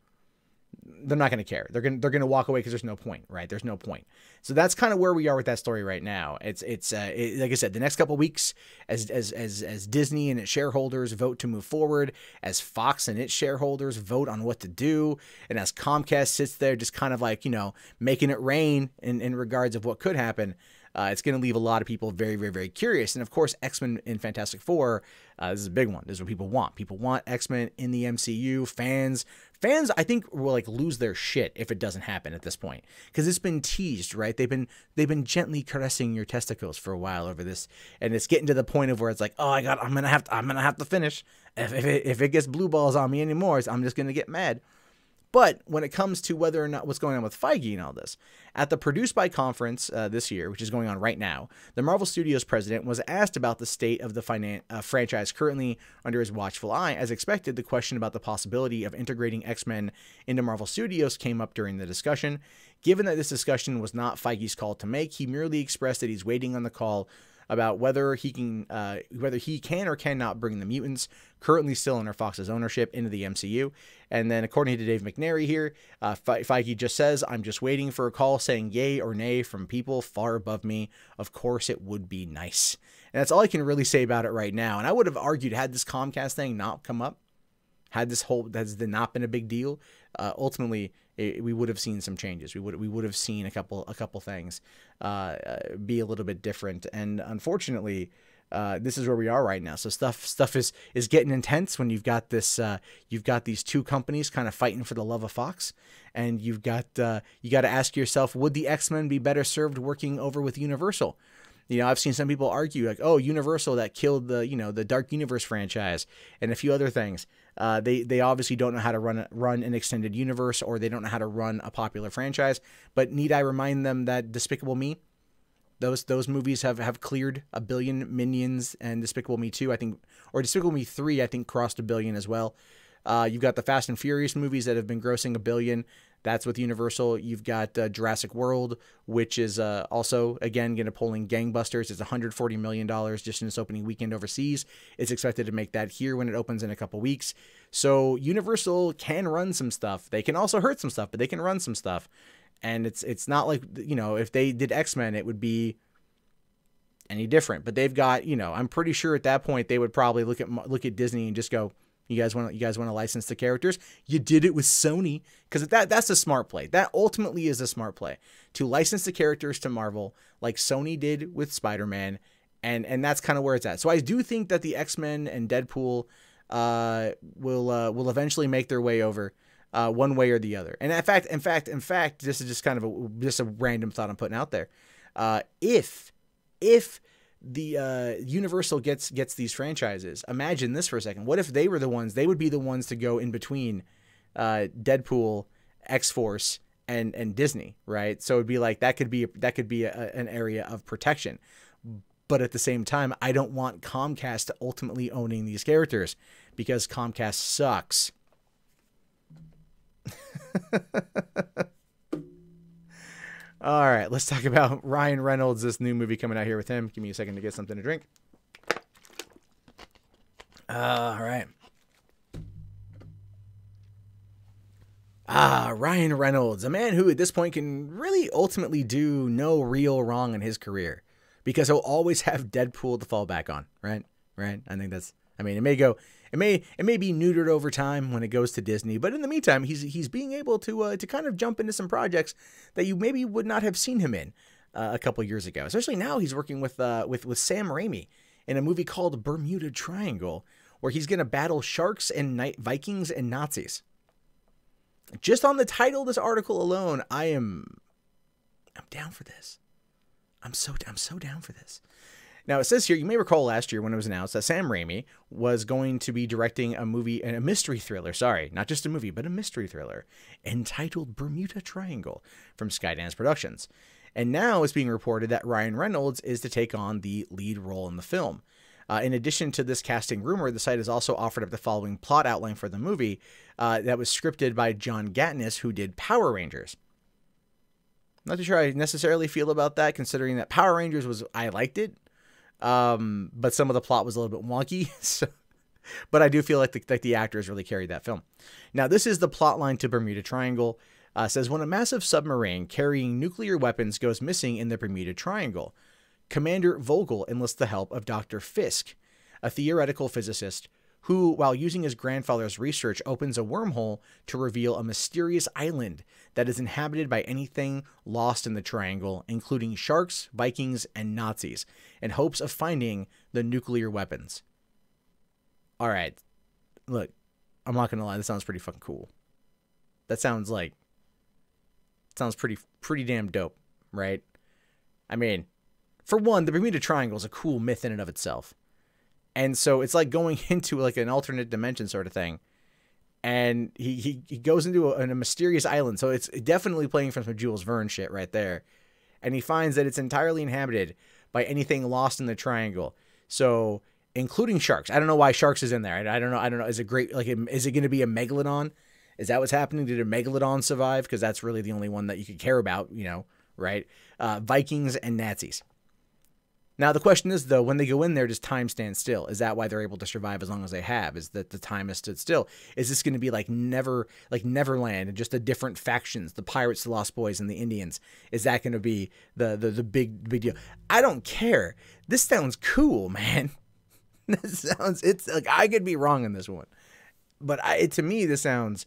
They're not going to care. They're going to walk away because there's no point, right? There's no point. So that's kind of where we are with that story right now. It's like I said, the next couple of weeks, as Disney and its shareholders vote to move forward, as Fox and its shareholders vote on what to do, and as Comcast sits there just kind of like making it rain in regards of what could happen. It's going to leave a lot of people very, very, very curious. And of course, X-Men and Fantastic Four, this is a big one. This is what people want. People want X-Men in the MCU. Fans, I think, will like lose their shit if it doesn't happen at this point, because it's been teased, right? They've been gently caressing your testicles for a while over this, and it's getting to the point of where it's like, oh, I'm gonna have to finish. If it gets blue balls on me anymore, I'm just gonna get mad. But when it comes to whether or not what's going on with Feige and all this, at the Produced By conference this year, which is going on right now, the Marvel Studios president was asked about the state of the franchise currently under his watchful eye. As expected, the question about the possibility of integrating X-Men into Marvel Studios came up during the discussion. Given that this discussion was not Feige's call to make, he merely expressed that he's waiting on the call about whether he can or cannot bring the mutants, currently still under Fox's ownership, into the MCU. And then according to Dave McNary here, Feige just says, I'm just waiting for a call saying yay or nay from people far above me. Of course it would be nice. And that's all I can really say about it right now. And I would have argued, had this Comcast thing not come up, has not been a big deal, ultimately we would have seen some changes. We would have seen a couple things be a little bit different. And unfortunately, this is where we are right now. So stuff is getting intense when you've got these two companies kind of fighting for the love of Fox, and you got to ask yourself, would the X-Men be better served working over with Universal? I've seen some people argue like, oh, Universal, that killed the Dark Universe franchise and a few other things. They obviously don't know how to run an extended universe, or they don't know how to run a popular franchise. But need I remind them that Despicable Me, those movies have cleared 1 billion. Minions and Despicable Me 2, I think, or Despicable Me 3, I think, crossed 1 billion as well. You've got the Fast and Furious movies that have been grossing 1 billion. That's with Universal. You've got Jurassic World, which is also, again, going to pull in gangbusters. It's $140 million just in its opening weekend overseas. It's expected to make that here when it opens in a couple weeks. So Universal can run some stuff. They can also hurt some stuff, but they can run some stuff. And it's not like, if they did X-Men, it would be any different. But they've got, I'm pretty sure at that point they would probably look at Disney and just go, You guys want to license the characters? You did it with Sony, because that's a smart play. That ultimately is a smart play, to license the characters to Marvel like Sony did with Spider-Man, and that's kind of where it's at. So I do think that the X-Men and Deadpool will eventually make their way over, one way or the other. And in fact, this is just kind of just a random thought I'm putting out there. If the Universal gets these franchises, imagine this for a second. What if they were the ones? They would be the ones to go in between Deadpool, X-Force, and Disney, right? So it'd be like that could be an area of protection. But at the same time, I don't want Comcast ultimately owning these characters, because Comcast sucks. All right, let's talk about Ryan Reynolds, this new movie coming out here with him. Give me a second to get something to drink. All right. Ryan Reynolds, a man who at this point can really ultimately do no real wrong in his career, because he'll always have Deadpool to fall back on, right? Right? I think it may be neutered over time when it goes to Disney, but in the meantime, he's being able to kind of jump into some projects that you maybe would not have seen him in a couple years ago. Especially now, he's working with Sam Raimi in a movie called Bermuda Triangle, where he's going to battle sharks and Vikings and Nazis. Just on the title of this article alone, I'm down for this. I'm so down for this. Now, it says here, you may recall last year when it was announced that Sam Raimi was going to be directing a movie, and a mystery thriller, not just a movie, but a mystery thriller, entitled Bermuda Triangle from Skydance Productions. And now it's being reported that Ryan Reynolds is to take on the lead role in the film. In addition to this casting rumor, the site has also offered up the following plot outline for the movie that was scripted by John Gatnis, who did Power Rangers. Not too sure I necessarily feel about that, considering that Power Rangers I liked it. But some of the plot was a little bit wonky. But I do feel like the actors really carried that film. Now, this is the plot line to Bermuda Triangle. Says, when a massive submarine carrying nuclear weapons goes missing in the Bermuda Triangle, Commander Vogel enlists the help of Dr. Fisk, a theoretical physicist who, while using his grandfather's research, opens a wormhole to reveal a mysterious island that is inhabited by anything lost in the triangle, including sharks, Vikings, and Nazis, in hopes of finding the nuclear weapons. All right, look, I'm not going to lie, this sounds pretty fucking cool. That sounds pretty damn dope, right? I mean, for one, the Bermuda Triangle is a cool myth in and of itself. And so it's like going into like an alternate dimension sort of thing. And he goes into a mysterious island. So it's definitely playing from some Jules Verne shit right there. And he finds that it's entirely inhabited by anything lost in the triangle. So including sharks. I don't know why sharks is in there. I don't know. Is it is it going to be a megalodon? Is that what's happening? Did a megalodon survive? Because that's really the only one that you could care about, right? Vikings and Nazis. Now, the question is, though, when they go in there, does time stand still? Is that why they're able to survive as long as they have? Is that the time has stood still? Is this going to be like Neverland and just the different factions, the pirates, the Lost Boys, and the Indians? Is that going to be the big deal? I don't care. This sounds cool, man. It's like, I could be wrong in this one. But to me, this sounds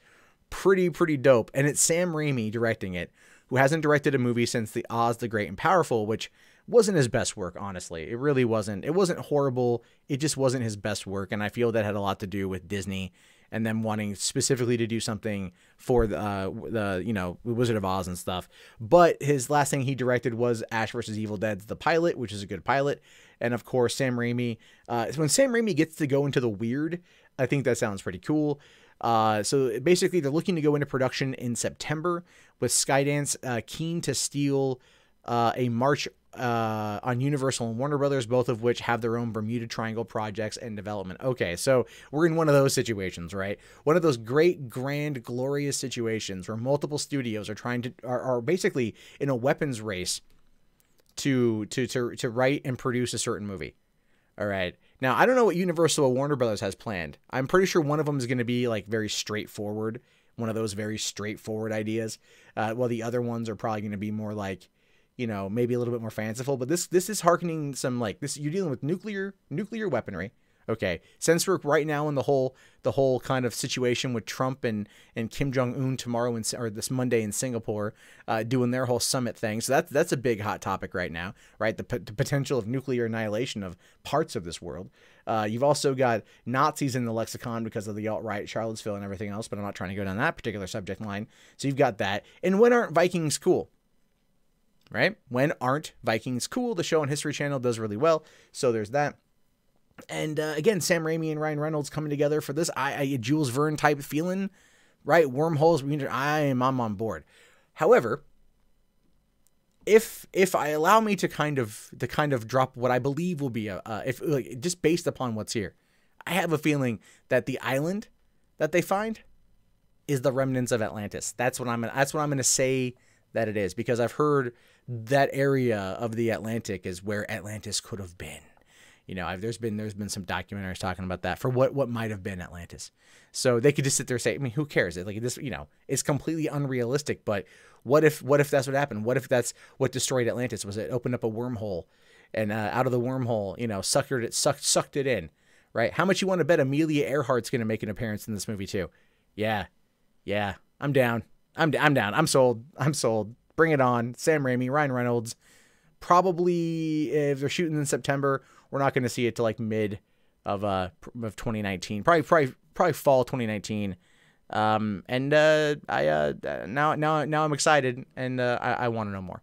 pretty dope. And it's Sam Raimi directing it, who hasn't directed a movie since The Oz, the Great and Powerful, which wasn't his best work, honestly. It really wasn't. It wasn't horrible. It just wasn't his best work, and I feel that had a lot to do with Disney and them wanting specifically to do something for the Wizard of Oz and stuff. But his last thing he directed was Ash vs. Evil Dead, the pilot, which is a good pilot. And of course, Sam Raimi. When Sam Raimi gets to go into the weird, I think that sounds pretty cool. So basically, they're looking to go into production in September, with Skydance keen to steal a march on Universal and Warner Brothers, both of which have their own Bermuda Triangle projects and development. Okay, so we're in one of those situations, right? One of those great, grand, glorious situations where multiple studios are basically in a weapons race to write and produce a certain movie. All right. Now, I don't know what Universal or Warner Brothers has planned. I'm pretty sure one of them is going to be like very straightforward, one of those very straightforward ideas, while the other ones are probably going to be more like, maybe a little bit more fanciful. But this is hearkening some like this. You're dealing with nuclear weaponry. Okay, since we're right now in the whole kind of situation with Trump and Kim Jong-un tomorrow or this Monday in Singapore, doing their whole summit thing. So that's a big hot topic right now, right? The potential of nuclear annihilation of parts of this world. You've also got Nazis in the lexicon because of the alt-right, Charlottesville, and everything else. But I'm not trying to go down that particular subject line. So you've got that. And when aren't Vikings cool? Right? When aren't Vikings cool? The show on History Channel does really well. So there's that. And again, Sam Raimi and Ryan Reynolds coming together for this. I Jules Verne type feeling, right? Wormholes. I'm on board. However, if I allow me to kind of drop what I believe will be just based upon what's here, I have a feeling that the island that they find is the remnants of Atlantis. That's what I'm going to say that it is, because I've heard that area of the Atlantic is where Atlantis could have been. There's been some documentaries talking about that for what might have been Atlantis. So they could just sit there and say, I mean, who cares? It's completely unrealistic. But what if that's what happened? What if that's what destroyed Atlantis? Was it opened up a wormhole, and out of the wormhole, sucked it in, right? How much you want to bet Amelia Earhart's going to make an appearance in this movie too? Yeah, I'm down. I'm down. I'm sold. Bring it on. Sam Raimi, Ryan Reynolds. Probably if they're shooting in September, we're not going to see it till like mid of 2019, probably fall 2019. Now I'm excited, and I want to know more.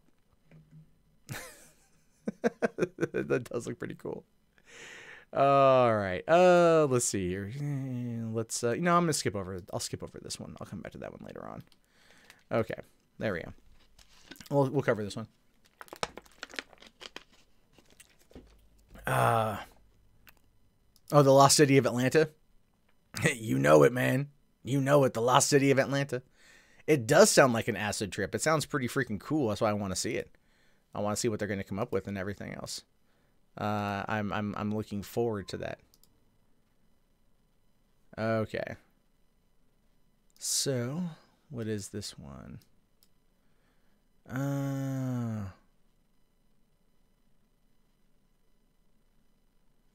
That does look pretty cool. All right. Let's see here. I'm going to skip over. I'll skip over this one. I'll come back to that one later on. Okay. There we go. We'll cover this one. The Lost City of Atlanta. You know it, man. You know it. The Lost City of Atlanta. It does sound like an acid trip. It sounds pretty freaking cool. That's why I want to see it. I want to see what they're going to come up with and everything else. I'm looking forward to that. Okay. So, what is this one?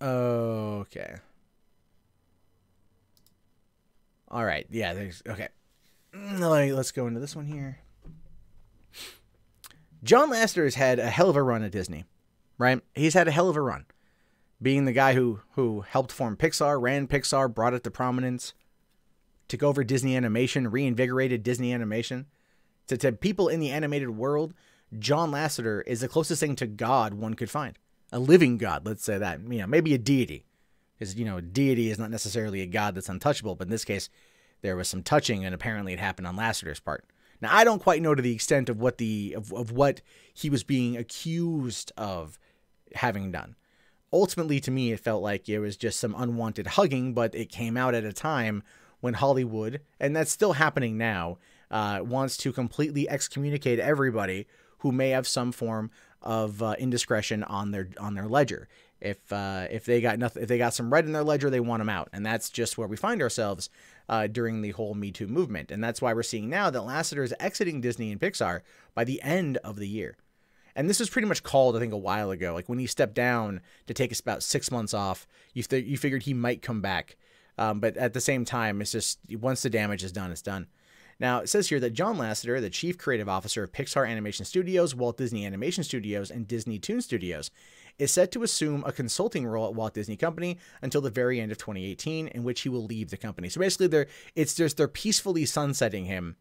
Okay. All right. Yeah, okay. Let's go into this one here. John Lasseter has had a hell of a run at Disney, right? He's had a hell of a run. Being the guy who helped form Pixar, ran Pixar, brought it to prominence, took over Disney Animation, reinvigorated Disney Animation. To people in the animated world, John Lasseter is the closest thing to God one could find. A living God, let's say that. Maybe a deity. Because, a deity is not necessarily a God that's untouchable, but in this case, there was some touching, and apparently it happened on Lasseter's part. Now, I don't quite know to the extent of what what he was being accused of having done. Ultimately, to me, it felt like it was just some unwanted hugging, but it came out at a time when Hollywood, and that's still happening now, wants to completely excommunicate everybody who may have some form of indiscretion on their ledger. If they got some red in their ledger, they want them out, and that's just where we find ourselves during the whole Me Too movement, and that's why we're seeing now that Lasseter is exiting Disney and Pixar by the end of the year. And this was pretty much called, I think, a while ago. Like when he stepped down to take us about 6 months off, you figured he might come back, but at the same time, it's just once the damage is done, it's done. Now, it says here that John Lasseter, the chief creative officer of Pixar Animation Studios, Walt Disney Animation Studios, and Disney Toon Studios, is set to assume a consulting role at Walt Disney Company until the very end of 2018, in which he will leave the company. So basically, they're peacefully sunsetting him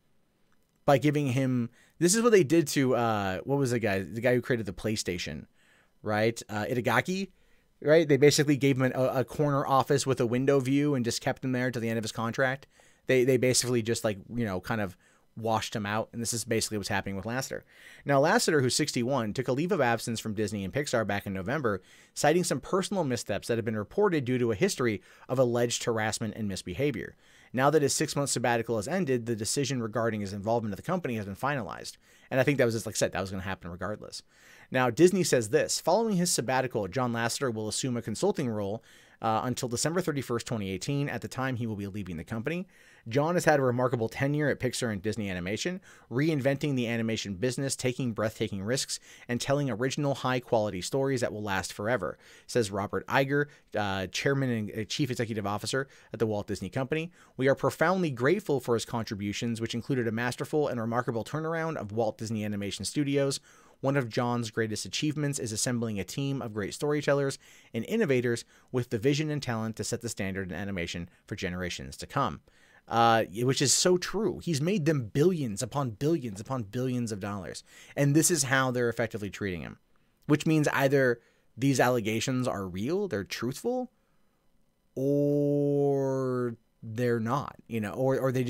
by giving him. This is what they did to what was the guy who created the PlayStation, right? Itagaki. Right? They basically gave him a corner office with a window view and just kept him there till the end of his contract. They basically just kind of washed him out. And this is basically what's happening with Lasseter. Now, Lasseter, who's 61, took a leave of absence from Disney and Pixar back in November, citing some personal missteps that have been reported due to a history of alleged harassment and misbehavior. Now that his 6-month sabbatical has ended, the decision regarding his involvement in the company has been finalized. And I think that was just, like I said, that was going to happen regardless. Now, Disney says this: following his sabbatical, John Lasseter will assume a consulting role until December 31st, 2018. At the time, he will be leaving the company. John has had a remarkable tenure at Pixar and Disney Animation, reinventing the animation business, taking breathtaking risks, and telling original, high-quality stories that will last forever, says Robert Iger, chairman and chief executive officer at the Walt Disney Company. We are profoundly grateful for his contributions, which included a masterful and remarkable turnaround of Walt Disney Animation Studios. One of John's greatest achievements is assembling a team of great storytellers and innovators with the vision and talent to set the standard in animation for generations to come. Which is so true. He's made them billions upon billions upon billions of dollars. And this is how they're effectively treating him. Which means either these allegations are real, they're truthful, or they're not, or they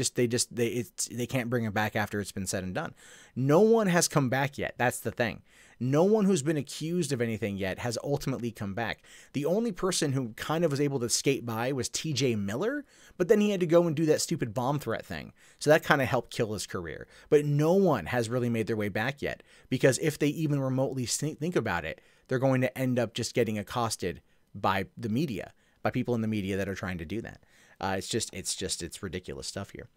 can't bring him back after it's been said and done. No one has come back yet. That's the thing. No one who's been accused of anything yet has ultimately come back. The only person who kind of was able to skate by was TJ Miller, but then he had to go and do that stupid bomb threat thing. So that kind of helped kill his career. But no one has really made their way back yet, because if they even remotely think about it, they're going to end up just getting accosted by the media, by people in the media that are trying to do that. It's ridiculous stuff here.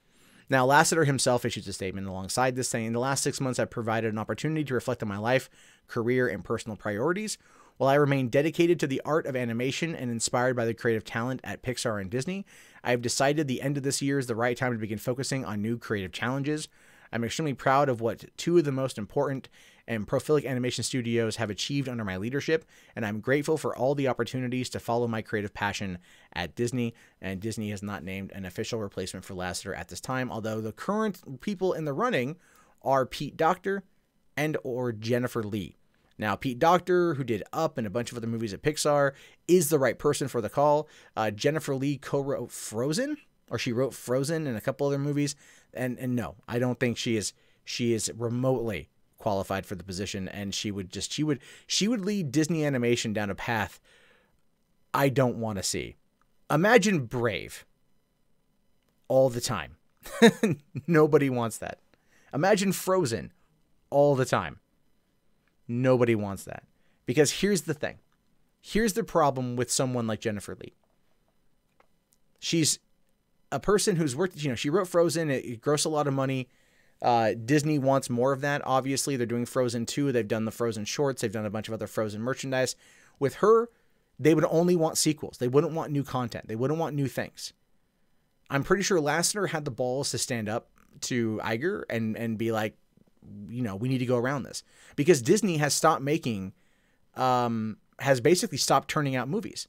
Now, Lasseter himself issues a statement alongside this saying, "In the last 6 months, I've provided an opportunity to reflect on my life, career, and personal priorities. While I remain dedicated to the art of animation and inspired by the creative talent at Pixar and Disney, I have decided the end of this year is the right time to begin focusing on new creative challenges. I'm extremely proud of what two of the most important and prolific animation studios have achieved under my leadership, and I'm grateful for all the opportunities to follow my creative passion at Disney." And Disney has not named an official replacement for Lasseter at this time, although the current people in the running are Pete Docter and or Jennifer Lee. Now, Pete Docter, who did Up and a bunch of other movies at Pixar, is the right person for the call. Jennifer Lee co-wrote Frozen, or she wrote Frozen and a couple other movies, and no, I don't think she is remotely qualified for the position, and she would lead Disney Animation down a path I don't want to see. Imagine Brave all the time. Nobody wants that. Imagine Frozen all the time. Nobody wants that. Because here's the thing. Here's the problem with someone like Jennifer Lee. She's a person who's worked, she wrote Frozen. It grossed a lot of money. Disney wants more of that. Obviously, they're doing Frozen 2. They've done the Frozen shorts. They've done a bunch of other Frozen merchandise. With her, they would only want sequels. They wouldn't want new content. They wouldn't want new things. I'm pretty sure Lasseter had the balls to stand up to Iger and be like, we need to go around this. Because Disney has stopped making, has basically stopped turning out movies,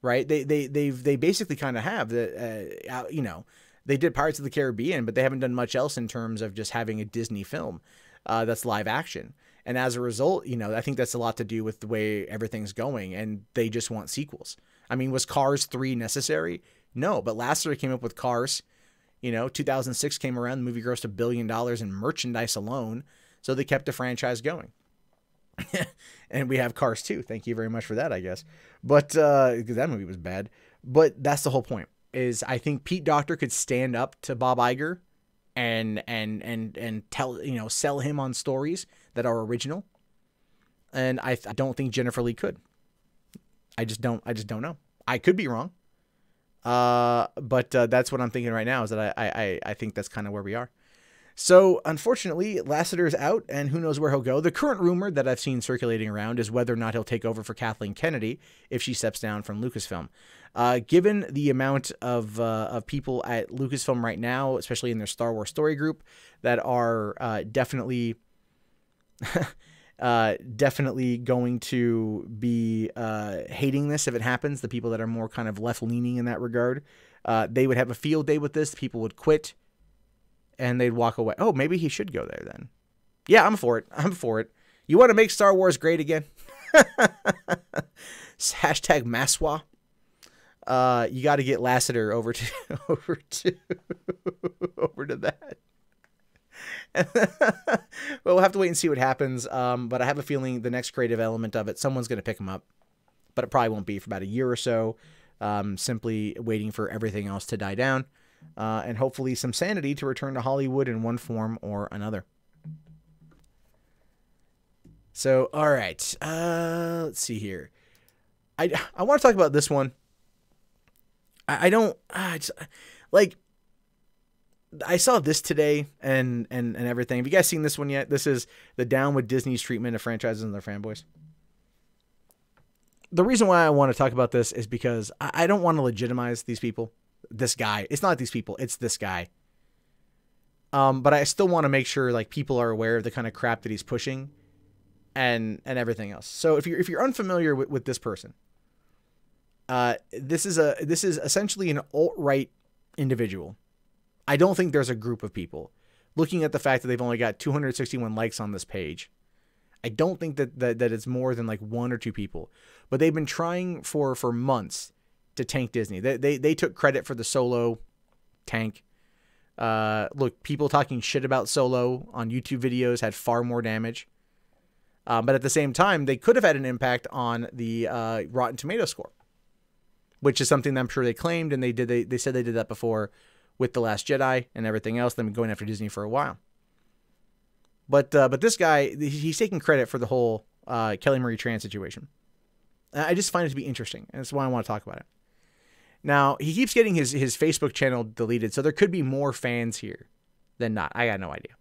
right? They basically kind of have they did Pirates of the Caribbean, but they haven't done much else in terms of just having a Disney film that's live action. And as a result, I think that's a lot to do with the way everything's going, and they just want sequels. I mean, was Cars 3 necessary? No, but Lasseter came up with Cars. 2006 came around, the movie grossed $1 billion in merchandise alone, so they kept the franchise going. And we have Cars 2. Thank you very much for that, I guess. But because that movie was bad. But that's the whole point. Is I think Pete Docter could stand up to Bob Iger and tell, sell him on stories that are original. And I don't think Jennifer Lee could. I just don't know. I could be wrong. But that's what I'm thinking right now, is that I think that's kind of where we are. So, unfortunately, Lasseter's out, and who knows where he'll go. The current rumor that I've seen circulating around is whether or not he'll take over for Kathleen Kennedy if she steps down from Lucasfilm. Given the amount of people at Lucasfilm right now, especially in their Star Wars story group, that are definitely definitely going to be hating this if it happens, the people that are more kind of left-leaning in that regard, they would have a field day with this. People would quit. And they'd walk away. Oh, maybe he should go there then. Yeah, I'm for it. I'm for it. You want to make Star Wars great again? Hashtag Maswa. You got to get Lasseter over to that. Well, we'll have to wait and see what happens. But I have a feeling the next creative element of it, someone's going to pick him up. But it probably won't be for about a year or so. Simply waiting for everything else to die down. And hopefully some sanity to return to Hollywood in one form or another. So, all right. Let's see here. I want to talk about this one. I saw this today and everything. Have you guys seen this one yet? This is the Down with Disney's treatment of franchises and their fanboys. The reason why I want to talk about this is because I don't want to legitimize these people. This guy. It's not these people. It's this guy. But I still want to make sure like people are aware of the kind of crap that he's pushing and everything else. So if you're unfamiliar with this person, this is essentially an alt-right individual. I don't think there's a group of people. Looking at the fact that they've only got 261 likes on this page, I don't think that it's more than like one or two people. But they've been trying for months to tank Disney. They took credit for the Solo tank. Look, people talking shit about Solo on YouTube videos had far more damage. But at the same time, they could have had an impact on the Rotten Tomato score, which is something that I'm sure they claimed, and they said they did that before with The Last Jedi and everything else. They've been going after Disney for a while. But this guy, he's taking credit for the whole Kelly Marie Tran situation. I just find it to be interesting, and that's why I want to talk about it. Now, he keeps getting his Facebook channel deleted, so there could be more fans here than not. I got no idea.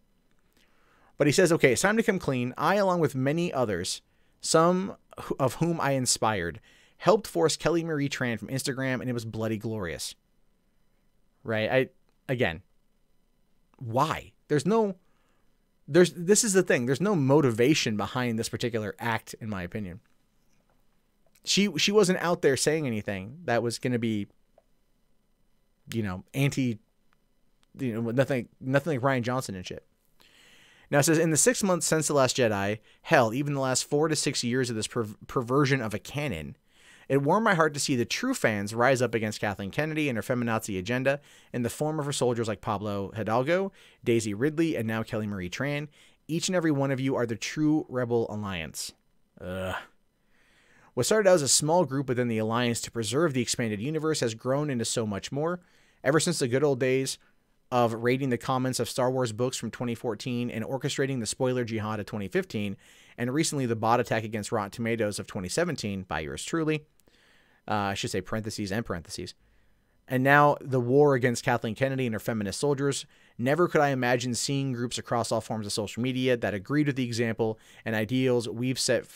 But he says, okay, it's time to come clean. I, along with many others, some of whom I inspired, helped force Kelly Marie Tran from Instagram, and it was bloody glorious. Right? Again, why? This is the thing. There's no motivation behind this particular act, in my opinion. She wasn't out there saying anything that was going to be, nothing like Rian Johnson and shit. Now it says, in the 6 months since The Last Jedi, hell, even the last 4 to 6 years of this perversion of a canon, it warmed my heart to see the true fans rise up against Kathleen Kennedy and her feminazi agenda in the form of her soldiers like Pablo Hidalgo, Daisy Ridley, and now Kelly Marie Tran. Each and every one of you are the true Rebel Alliance. Ugh. What started out as a small group within the Alliance to preserve the expanded universe has grown into so much more. Ever since the good old days of raiding the comments of Star Wars books from 2014 and orchestrating the spoiler jihad of 2015, and recently the bot attack against Rotten Tomatoes of 2017 by yours truly. I should say parentheses and parentheses. And now the war against Kathleen Kennedy and her feminist soldiers. Never could I imagine seeing groups across all forms of social media that agreed with the example and ideals we've set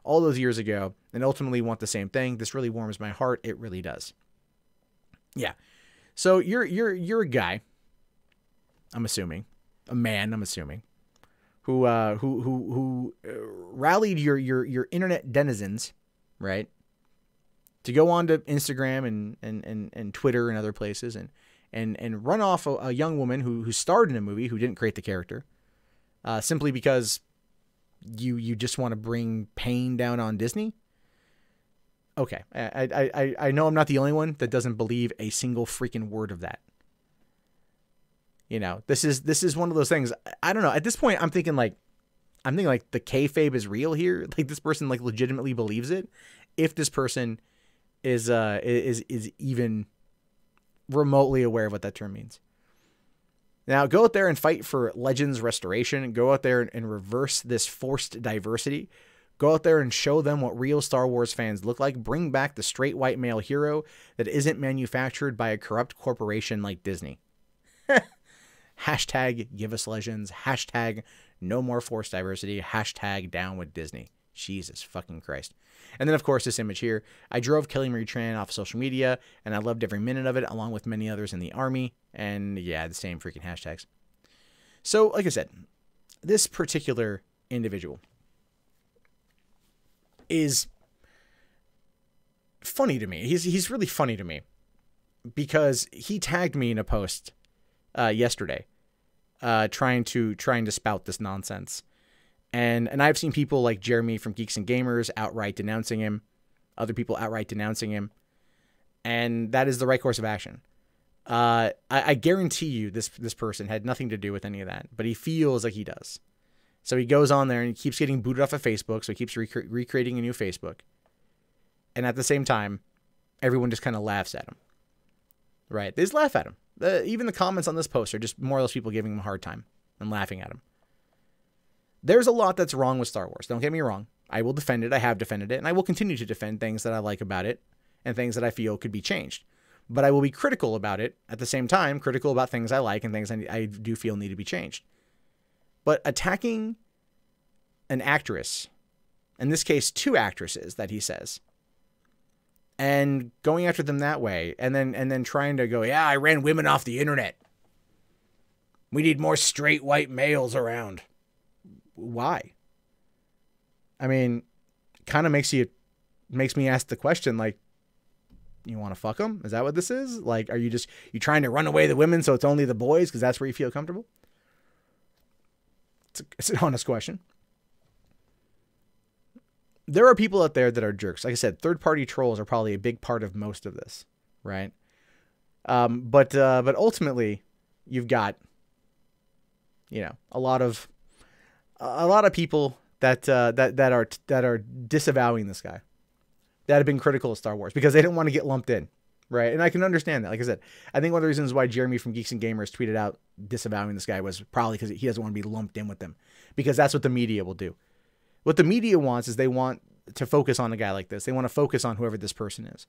all those years ago and ultimately want the same thing. This really warms my heart. It really does. Yeah. So you're a guy, I'm assuming, a man, I'm assuming, who rallied your internet denizens, right, to go on to Instagram and Twitter and other places and run off a young woman who starred in a movie who didn't create the character, simply because you just want to bring pain down on Disney. Okay, I know I'm not the only one that doesn't believe a single freaking word of that. This is one of those things. I don't know. At this point, I'm thinking like the kayfabe is real here. Like this person like legitimately believes it. If this person is even remotely aware of what that term means. Now go out there and fight for Legends restoration. Go out there and reverse this forced diversity. Go out there and show them what real Star Wars fans look like. Bring back the straight white male hero that isn't manufactured by a corrupt corporation like Disney. Hashtag give us legends. Hashtag no more forced diversity. Hashtag down with Disney. Jesus fucking Christ. And then, of course, this image here. I drove Kelly Marie Tran off of social media, and I loved every minute of it, along with many others in the army. And yeah, the same freaking hashtags. So, like I said, this particular individual is funny to me. He's really funny to me because he tagged me in a post yesterday, trying to spout this nonsense. And I've seen people like Jeremy from Geeks and Gamers outright denouncing him, other people outright denouncing him, and that is the right course of action. I guarantee you this person had nothing to do with any of that, but he feels like he does. So he goes on there and he keeps getting booted off of Facebook, so he keeps recreating a new Facebook. And at the same time, everyone just kind of laughs at him. Right? They just laugh at him. Even the comments on this post are just more or less people giving him a hard time and laughing at him. There's a lot that's wrong with Star Wars. Don't get me wrong. I will defend it. I have defended it. And I will continue to defend things that I like about it and things that I feel could be changed. But I will be critical about it at the same time, critical about things I like and things I do feel need to be changed. But attacking an actress, in this case, 2 actresses that he says, and going after them that way, and then trying to go, yeah, I ran women off the internet. We need more straight white males around. Why? I mean, kind of makes me ask the question, like, you want to fuck them? Is that what this is? Like, are you trying to run away the women so it's only the boys because that's where you feel comfortable? It's an honest question. There are people out there that are jerks. Like I said, third-party trolls are probably a big part of most of this, right? But ultimately, you've got, a lot of people that are disavowing this guy, that have been critical of Star Wars because they didn't want to get lumped in, right? And I can understand that. Like I said, I think one of the reasons why Jeremy from Geeks and Gamers tweeted out disavowing this guy was probably because he doesn't want to be lumped in with them, because that's what the media will do. What the media wants is they want to focus on a guy like this. They want to focus on whoever this person is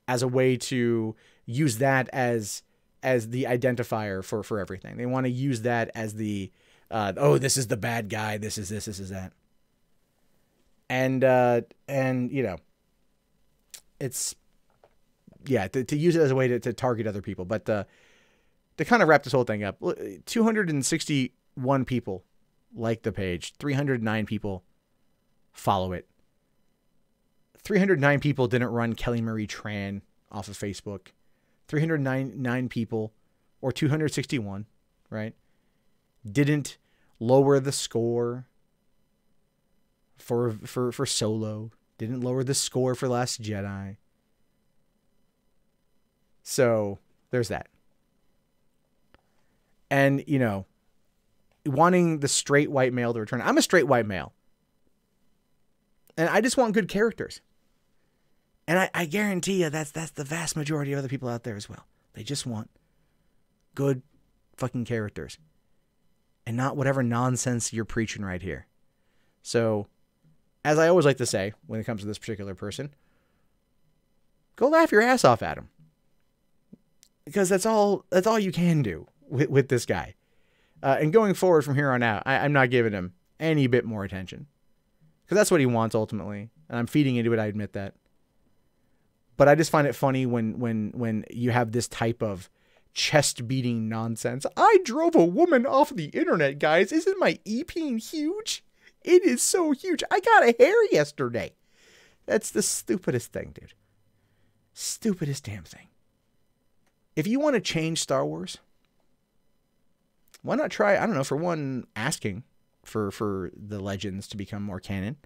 as a way to use that as the identifier for everything. They want to use that as the, this is the bad guy. This is that. And it's, yeah, to use it as a way to target other people. But to kind of wrap this whole thing up, 261 people like the page, 309 people follow it. 309 people didn't run Kelly Marie Tran off of Facebook. 309 people, or 261, right, didn't lower the score for Solo. Didn't lower the score for Last Jedi. So there's that. And, wanting the straight white male to return. I'm a straight white male. And I just want good characters. And I guarantee you that's the vast majority of other people out there as well. They just want good fucking characters. And not whatever nonsense you're preaching right here. So, as I always like to say when it comes to this particular person, go laugh your ass off at him. Because that's all you can do with this guy. And going forward from here on out, I'm not giving him any bit more attention. Because that's what he wants ultimately. And I'm feeding into it, I admit that. But I just find it funny when you have this type of chest-beating nonsense. I drove a woman off the internet, guys. Isn't my e-peen huge? It is so huge. I got a hair yesterday. That's the stupidest thing, dude. Stupidest damn thing. If you want to change Star Wars, why not try, I don't know, for one, asking for the legends to become more canon,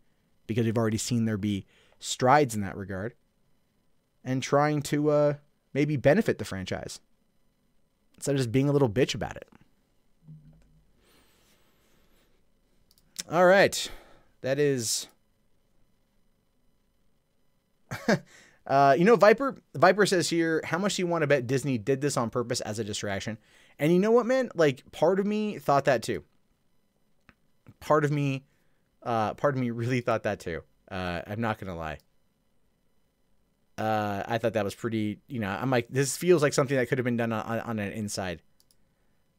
because we've already seen there be strides in that regard, and trying to maybe benefit the franchise instead of just being a little bitch about it. All right. That is... Viper says here, how much do you want to bet Disney did this on purpose as a distraction? And you know what, man? Like, part of me thought that too. Part of me really thought that too. I'm not going to lie. I thought that was pretty, I'm like, this feels like something that could have been done on an inside.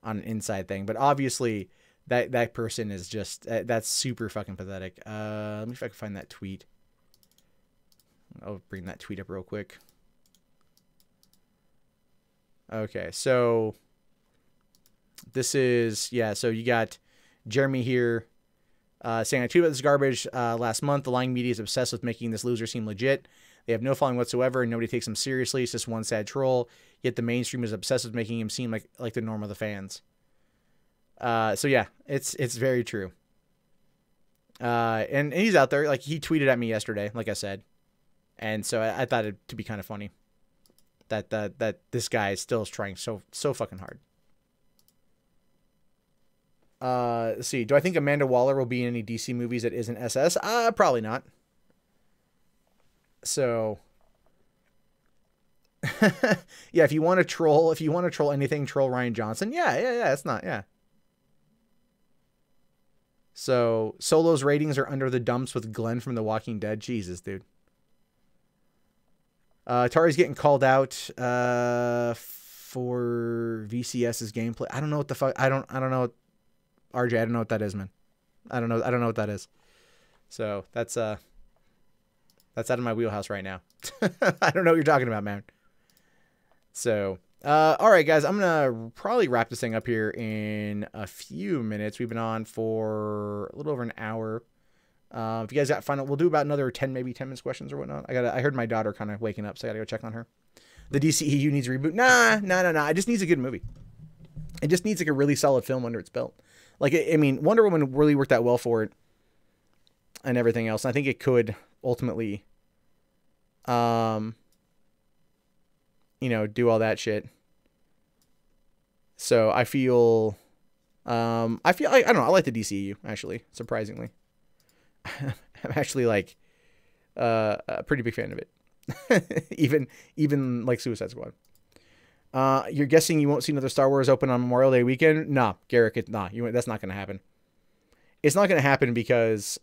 on an inside thing. But obviously that person is just, that's super fucking pathetic. Let me see if I can find that tweet. I'll bring that tweet up real quick. Okay, so this is, yeah, so you got Jeremy here saying, I tweeted about this garbage last month. The lying media is obsessed with making this loser seem legit. They have no following whatsoever, and nobody takes him seriously. It's just one sad troll. Yet the mainstream is obsessed with making him seem like the norm of the fans. So yeah, it's very true. And he's out there. Like, he tweeted at me yesterday, like I said. And so I thought it to be kind of funny that this guy is still trying so fucking hard. Let's see. Do I think Amanda Waller will be in any DC movies that isn't SS? Probably not. So yeah, if you want to troll anything, troll Rian Johnson. Yeah. It's not. Yeah. So Solo's ratings are under the dumps with Glenn from The Walking Dead. Jesus, dude. Tari's getting called out for VCS's gameplay. I don't know what the fuck. I don't know. RJ, I don't know what that is, man. I don't know what that is. So that's out of my wheelhouse right now. I don't know what you're talking about, man. So, all right, guys, I'm gonna probably wrap this thing up here in a few minutes. We've been on for a little over an hour. If you guys got final, we'll do about another 10 minutes questions or whatnot. I heard my daughter kind of waking up, so I gotta go check on her. The DCEU needs a reboot. Nah. It just needs a good movie. It just needs like a really solid film under its belt. Like, I mean, Wonder Woman really worked out well for it and everything else. And I think it could ultimately, do all that shit. So I feel, I don't know. I like the DCEU, actually, surprisingly. I'm actually like a pretty big fan of it. even like Suicide Squad. You're guessing you won't see another Star Wars open on Memorial Day weekend? Nah, Garrick, that's not going to happen. It's not going to happen because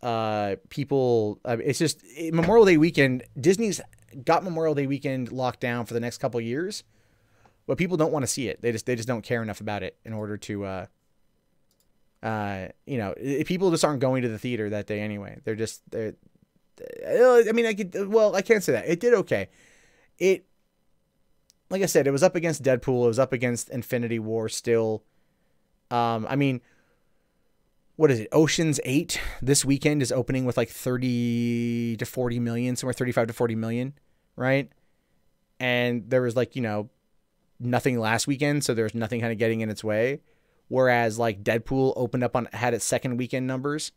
people, it's just Memorial Day weekend. Disney's got Memorial Day weekend locked down for the next couple of years, but people don't want to see it. They just don't care enough about it in order to, people just aren't going to the theater that day anyway. I can't say that. It did okay. Like I said, it was up against Deadpool. It was up against Infinity War still. What is it? Ocean's 8 this weekend is opening with like 30 to 40 million, somewhere 35 to 40 million, right? And there was nothing last weekend, so there's nothing kind of getting in its way. Whereas like Deadpool had its second weekend numbers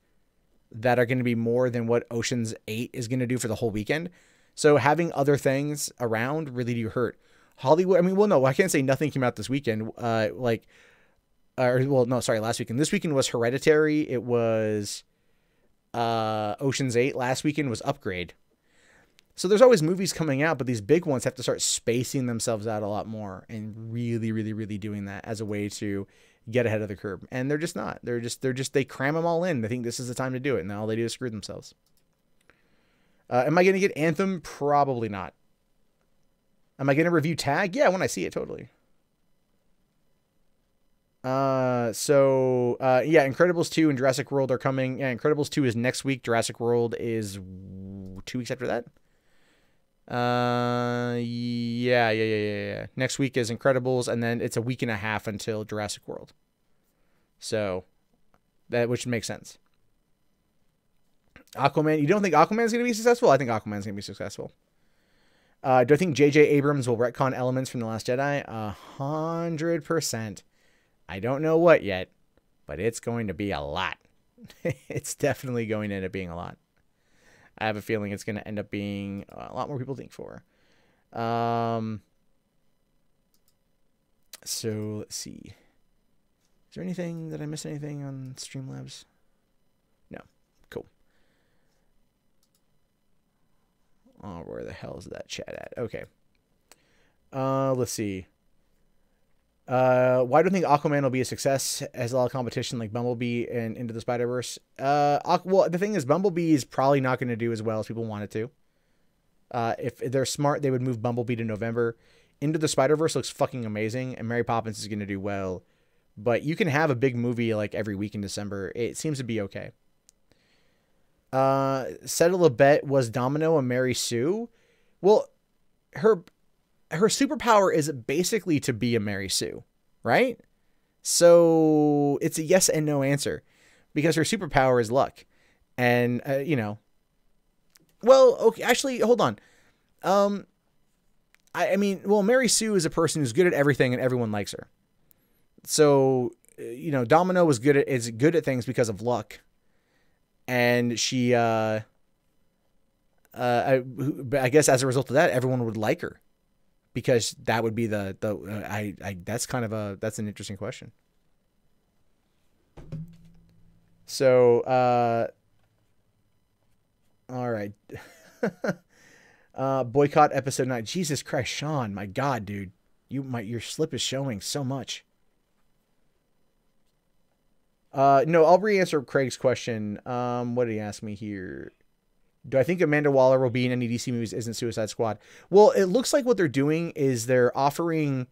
that are going to be more than what Ocean's 8 is going to do for the whole weekend. So having other things around really do hurt. Hollywood, I can't say nothing came out this weekend. Last weekend. This weekend was Hereditary. It was Ocean's 8. Last weekend was Upgrade. So there's always movies coming out, but these big ones have to start spacing themselves out a lot more and really, really, really doing that as a way to get ahead of the curve. And they're just not. They cram them all in. They think this is the time to do it, and all they do is screw themselves. Am I going to get Anthem? Probably not. Am I going to review Tag? Yeah, when I see it, totally. Incredibles 2 and Jurassic World are coming. Yeah, Incredibles 2 is next week. Jurassic World is 2 weeks after that. Yeah. Next week is Incredibles, and then it's a week and a half until Jurassic World. So, which makes sense. Aquaman, you don't think Aquaman's going to be successful? I think Aquaman's going to be successful. Do I think J.J. Abrams will retcon elements from The Last Jedi? 100%. I don't know what yet, but it's going to be a lot. It's definitely going to end up being a lot. I have a feeling it's going to end up being a lot more people think for. So let's see. Is there anything, did I miss anything on Streamlabs? No. Cool. Oh, where the hell is that chat at? Okay. Let's see. Why do you think Aquaman will be a success? Has a lot of competition like Bumblebee and Into the Spider-Verse. The thing is, Bumblebee is probably not going to do as well as people want it to. If they're smart, they would move Bumblebee to November. Into the Spider-Verse looks fucking amazing, and Mary Poppins is going to do well. But you can have a big movie like every week in December. It seems to be okay. Settle a bet, was Domino a Mary Sue? Well, her superpower is basically to be a Mary Sue, right? So it's a yes and no answer, because her superpower is luck. And, well, okay, actually, hold on. I mean, well, Mary Sue is a person who's good at everything and everyone likes her. So, Domino is good at things because of luck. And she, I guess as a result of that, everyone would like her, because that would be that's an interesting question. So, all right. Boycott episode 9. Jesus Christ, Sean, my God, dude, your slip is showing so much. No, I'll re-answer Craig's question. What did he ask me here? Do I think Amanda Waller will be in any DC movies isn't Suicide Squad? Well, it looks like what they're doing is they're offering,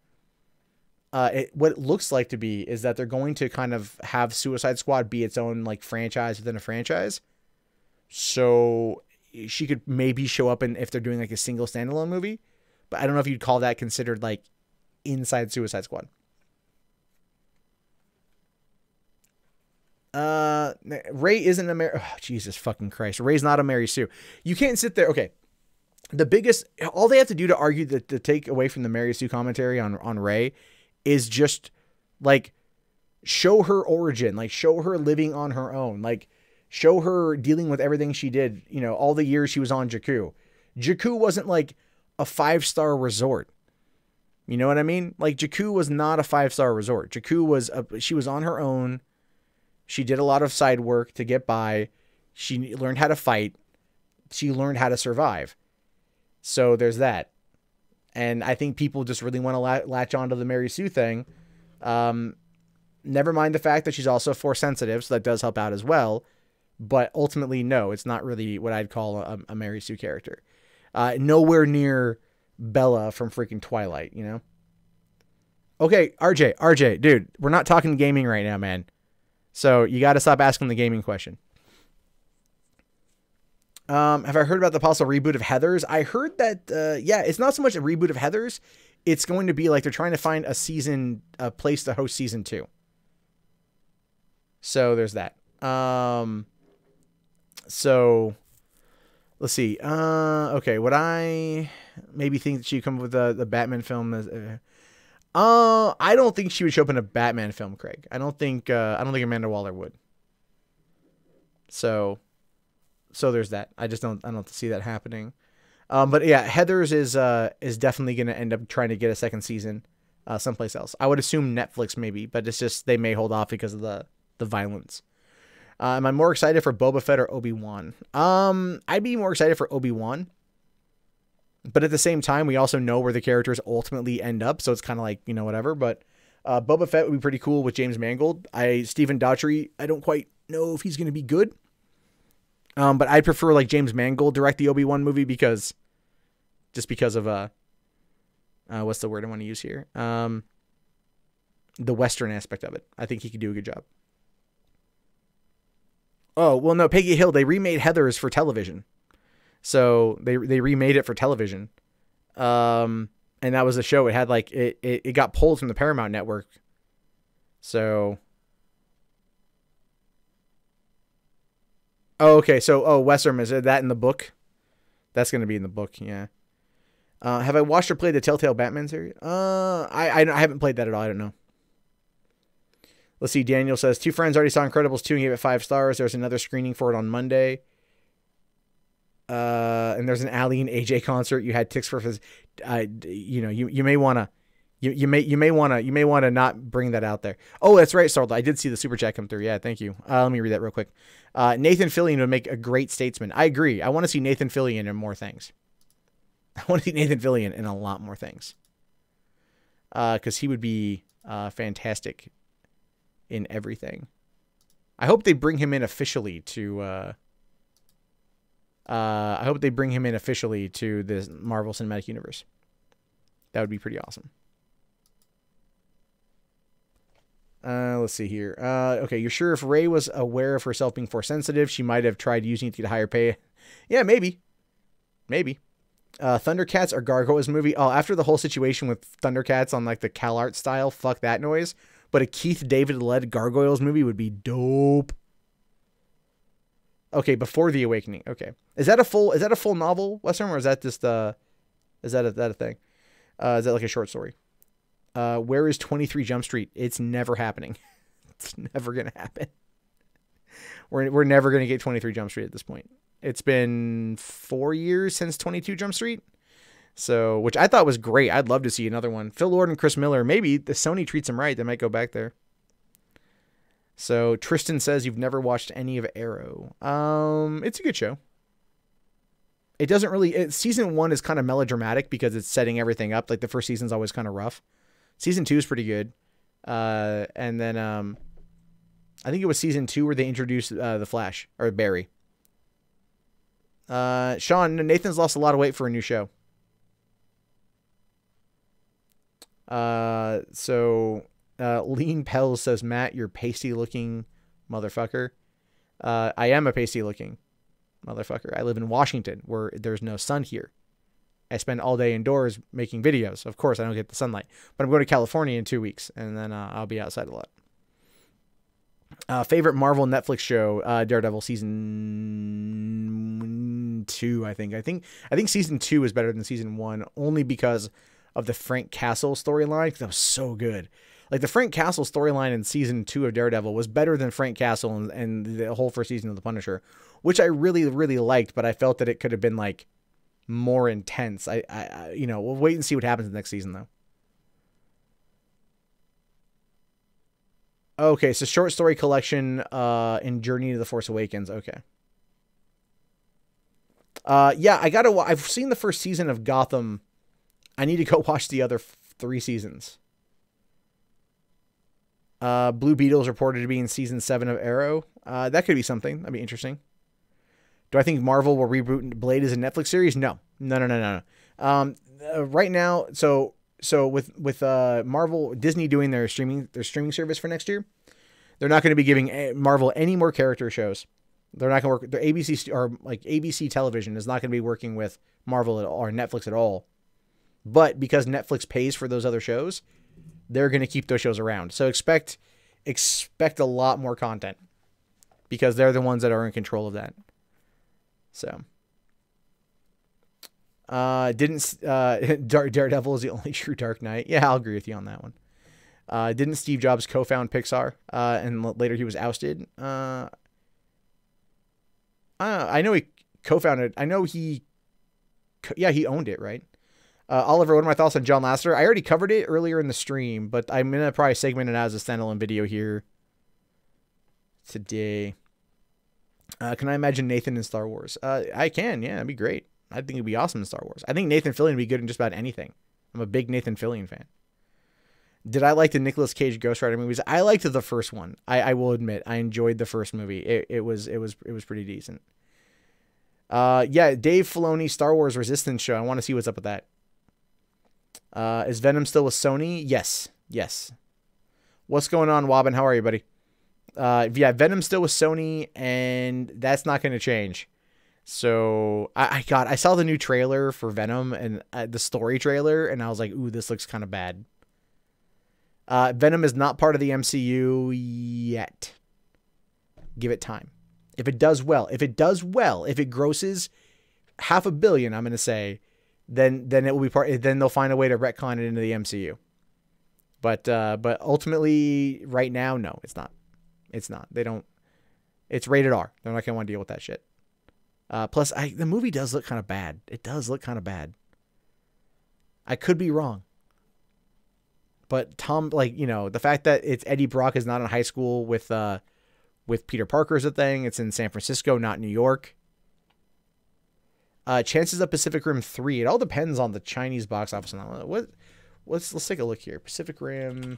what it looks like to be is that they're going to kind of have Suicide Squad be its own like franchise within a franchise. So she could maybe show up if they're doing like a single standalone movie, but I don't know if you'd call that considered like inside Suicide Squad. Ray isn't a Mary. Oh, Jesus fucking Christ. Ray's not a Mary Sue. You can't sit there. Okay. All they have to do to argue that to take away from the Mary Sue commentary on Ray is just like show her origin, like show her living on her own, like show her dealing with everything she did, all the years she was on Jakku. Jakku wasn't like a 5-star resort. You know what I mean? Like Jakku was not a 5-star resort. Jakku she was on her own. She did a lot of side work to get by. She learned how to fight. She learned how to survive. So there's that. And I think people just really want to latch onto the Mary Sue thing. Never mind the fact that she's also Force sensitive, so that does help out as well. But ultimately, no, it's not really what I'd call a Mary Sue character. Nowhere near Bella from freaking Twilight, Okay, RJ, dude, we're not talking gaming right now, man. So you got to stop asking the gaming question. Have I heard about the possible reboot of Heathers? I heard that, yeah, it's not so much a reboot of Heathers. It's going to be like they're trying to find a place to host season 2. So there's that. So let's see. Okay. Would I maybe think that she'd come up with the Batman film? I don't think she would show up in a Batman film, Craig. I don't think Amanda Waller would. So there's that. I don't see that happening. But yeah, Heathers is definitely going to end up trying to get a second season, someplace else. I would assume Netflix maybe, but it's just, they may hold off because of the violence. Am I more excited for Boba Fett or Obi-Wan? I'd be more excited for Obi-Wan. But at the same time, we also know where the characters ultimately end up. So it's kind of like, whatever. But Boba Fett would be pretty cool with James Mangold. Stephen Daughtry, I don't quite know if he's going to be good. But I'd prefer like James Mangold direct the Obi-Wan movie because of, what's the word I want to use here? The Western aspect of it. I think he could do a good job. Oh, well, no, Peggy Hill, they remade Heathers for television. So they remade it for television. And that was the show. It had like, it got pulled from the Paramount Network. So. Oh, okay. So, Western, is that in the book? That's going to be in the book. Yeah. Have I watched or played the Telltale Batman series? I haven't played that at all. I don't know. Let's see. Daniel says 2 friends already saw Incredibles 2 and gave it 5 stars. There's another screening for it on Monday. And there's an Ali and AJ concert. You had ticks for his, you may want to not bring that out there. Oh, that's right. Sarl. I did see the super chat come through. Yeah. Thank you. Let me read that real quick. Nathan Fillion would make a great statesman. I agree. I want to see Nathan Fillion in more things. I want to see Nathan Fillion in a lot more things. Cause he would be, fantastic in everything. I hope they bring him in officially to, the Marvel Cinematic Universe. That would be pretty awesome. Let's see here. Okay, you're sure if Ray was aware of herself being force sensitive, she might have tried using it to get higher pay? Yeah, maybe. Maybe. Thundercats or Gargoyles movie. Oh, after the whole situation with Thundercats on like the CalArt style, fuck that noise. But a Keith David led Gargoyles movie would be dope. Okay, Before the Awakening. Okay, is that a full novel, Western, or is that just is that a thing? Is that like a short story? Where is 23 Jump Street? It's never happening. It's never gonna happen. We're never gonna get 23 Jump Street at this point. It's been 4 years since 22 Jump Street. So, which I thought was great. I'd love to see another one. Phil Lord and Chris Miller. Maybe the Sony treats them right. They might go back there. So Tristan says you've never watched any of Arrow. It's a good show. It doesn't really. Season 1 is kind of melodramatic because it's setting everything up. Like the first season's always kind of rough. Season 2 is pretty good. And then I think it was season 2 where they introduced the Flash or Barry. Sean, Nathan's lost a lot of weight for a new show. Lean Pels says, Matt, you're pasty looking motherfucker. I am a pasty looking motherfucker. I live in Washington where there's no sun here. I spend all day indoors making videos. Of course, I don't get the sunlight, but I'm going to California in 2 weeks and then I'll be outside a lot. Favorite Marvel Netflix show, Daredevil season 2, I think. I think season 2 is better than season 1 only because of the Frank Castle storyline. That was so good. Like the Frank Castle storyline in season 2 of Daredevil was better than Frank Castle and the whole first season of The Punisher, which I really, really liked, but I felt that it could have been like more intense. I we'll wait and see what happens next season though. Okay, so short story collection in Journey to the Force Awakens. Okay. Yeah, I've seen the first season of Gotham. I need to go watch the other 3 seasons. Blue Beetle's reported to be in season 7 of Arrow. That could be something. That'd be interesting. Do I think Marvel will reboot Blade as a Netflix series? No. Right now, so with Marvel, Disney doing their streaming service for next year, they're not going to be giving Marvel any more character shows. They're not going to work. Their ABC or like ABC Television is not going to be working with Marvel or Netflix at all. But because Netflix pays for those other shows, they're going to keep those shows around. So expect a lot more content because they're the ones that are in control of that. So, Daredevil is the only true Dark Knight. Yeah, I'll agree with you on that one. Didn't Steve Jobs co-found Pixar, and later he was ousted? I know he co-founded. I know he owned it, right? Oliver, what are my thoughts on John Lasseter? I already covered it earlier in the stream, but I'm going to probably segment it as a standalone video here today. Can I imagine Nathan in Star Wars? I can, yeah, that'd be great. I think it'd be awesome in Star Wars. I think Nathan Fillion would be good in just about anything. I'm a big Nathan Fillion fan. Did I like the Nicolas Cage Ghost Rider movies? I liked the first one. I will admit, I enjoyed the first movie. It was pretty decent. Yeah, Dave Filoni Star Wars Resistance show. I want to see what's up with that. Is Venom still with Sony? Yes. What's going on, Wobbin? How are you, buddy? Yeah, Venom's still with Sony, and that's not going to change. So I saw the new trailer for Venom and the story trailer, and I was like, ooh, this looks kind of bad. Venom is not part of the MCU yet. Give it time. If it does well, if it grosses $500 million, I'm going to say, then it will be part. Then they'll find a way to retcon it into the MCU. But ultimately, right now, no, it's not. It's not. They don't. It's rated R. They're not going to want to deal with that shit. Plus, the movie does look kind of bad. It does look kind of bad. I could be wrong. But Tom, the fact that it's Eddie Brock is not in high school with Peter Parker is a thing. It's in San Francisco, not New York. Chances of Pacific Rim 3. It all depends on the Chinese box office. Let's take a look here. Pacific Rim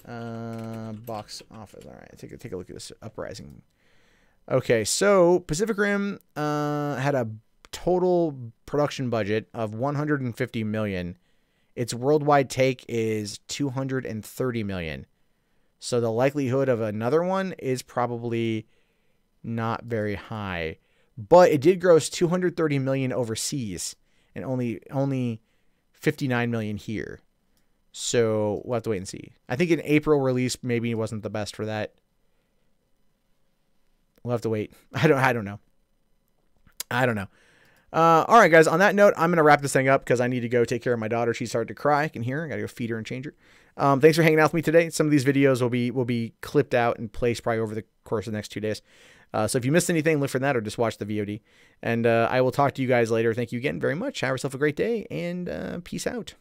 box office. All right, take a look at this Uprising. Okay, so Pacific Rim had a total production budget of $150 million. Its worldwide take is 230 million. So the likelihood of another one is probably not very high. But it did gross 230 million overseas and only 59 million here. So we'll have to wait and see. I think an April release maybe wasn't the best for that. We'll have to wait. I don't know. All right, guys. On that note, I'm going to wrap this thing up because I need to go take care of my daughter. She started to cry. I can hear her. I got to go feed her and change her. Thanks for hanging out with me today. Some of these videos will be clipped out and placed probably over the course of the next 2 days. So if you missed anything, look for that or just watch the VOD. And I will talk to you guys later. Thank you again very much. Have yourself a great day and peace out.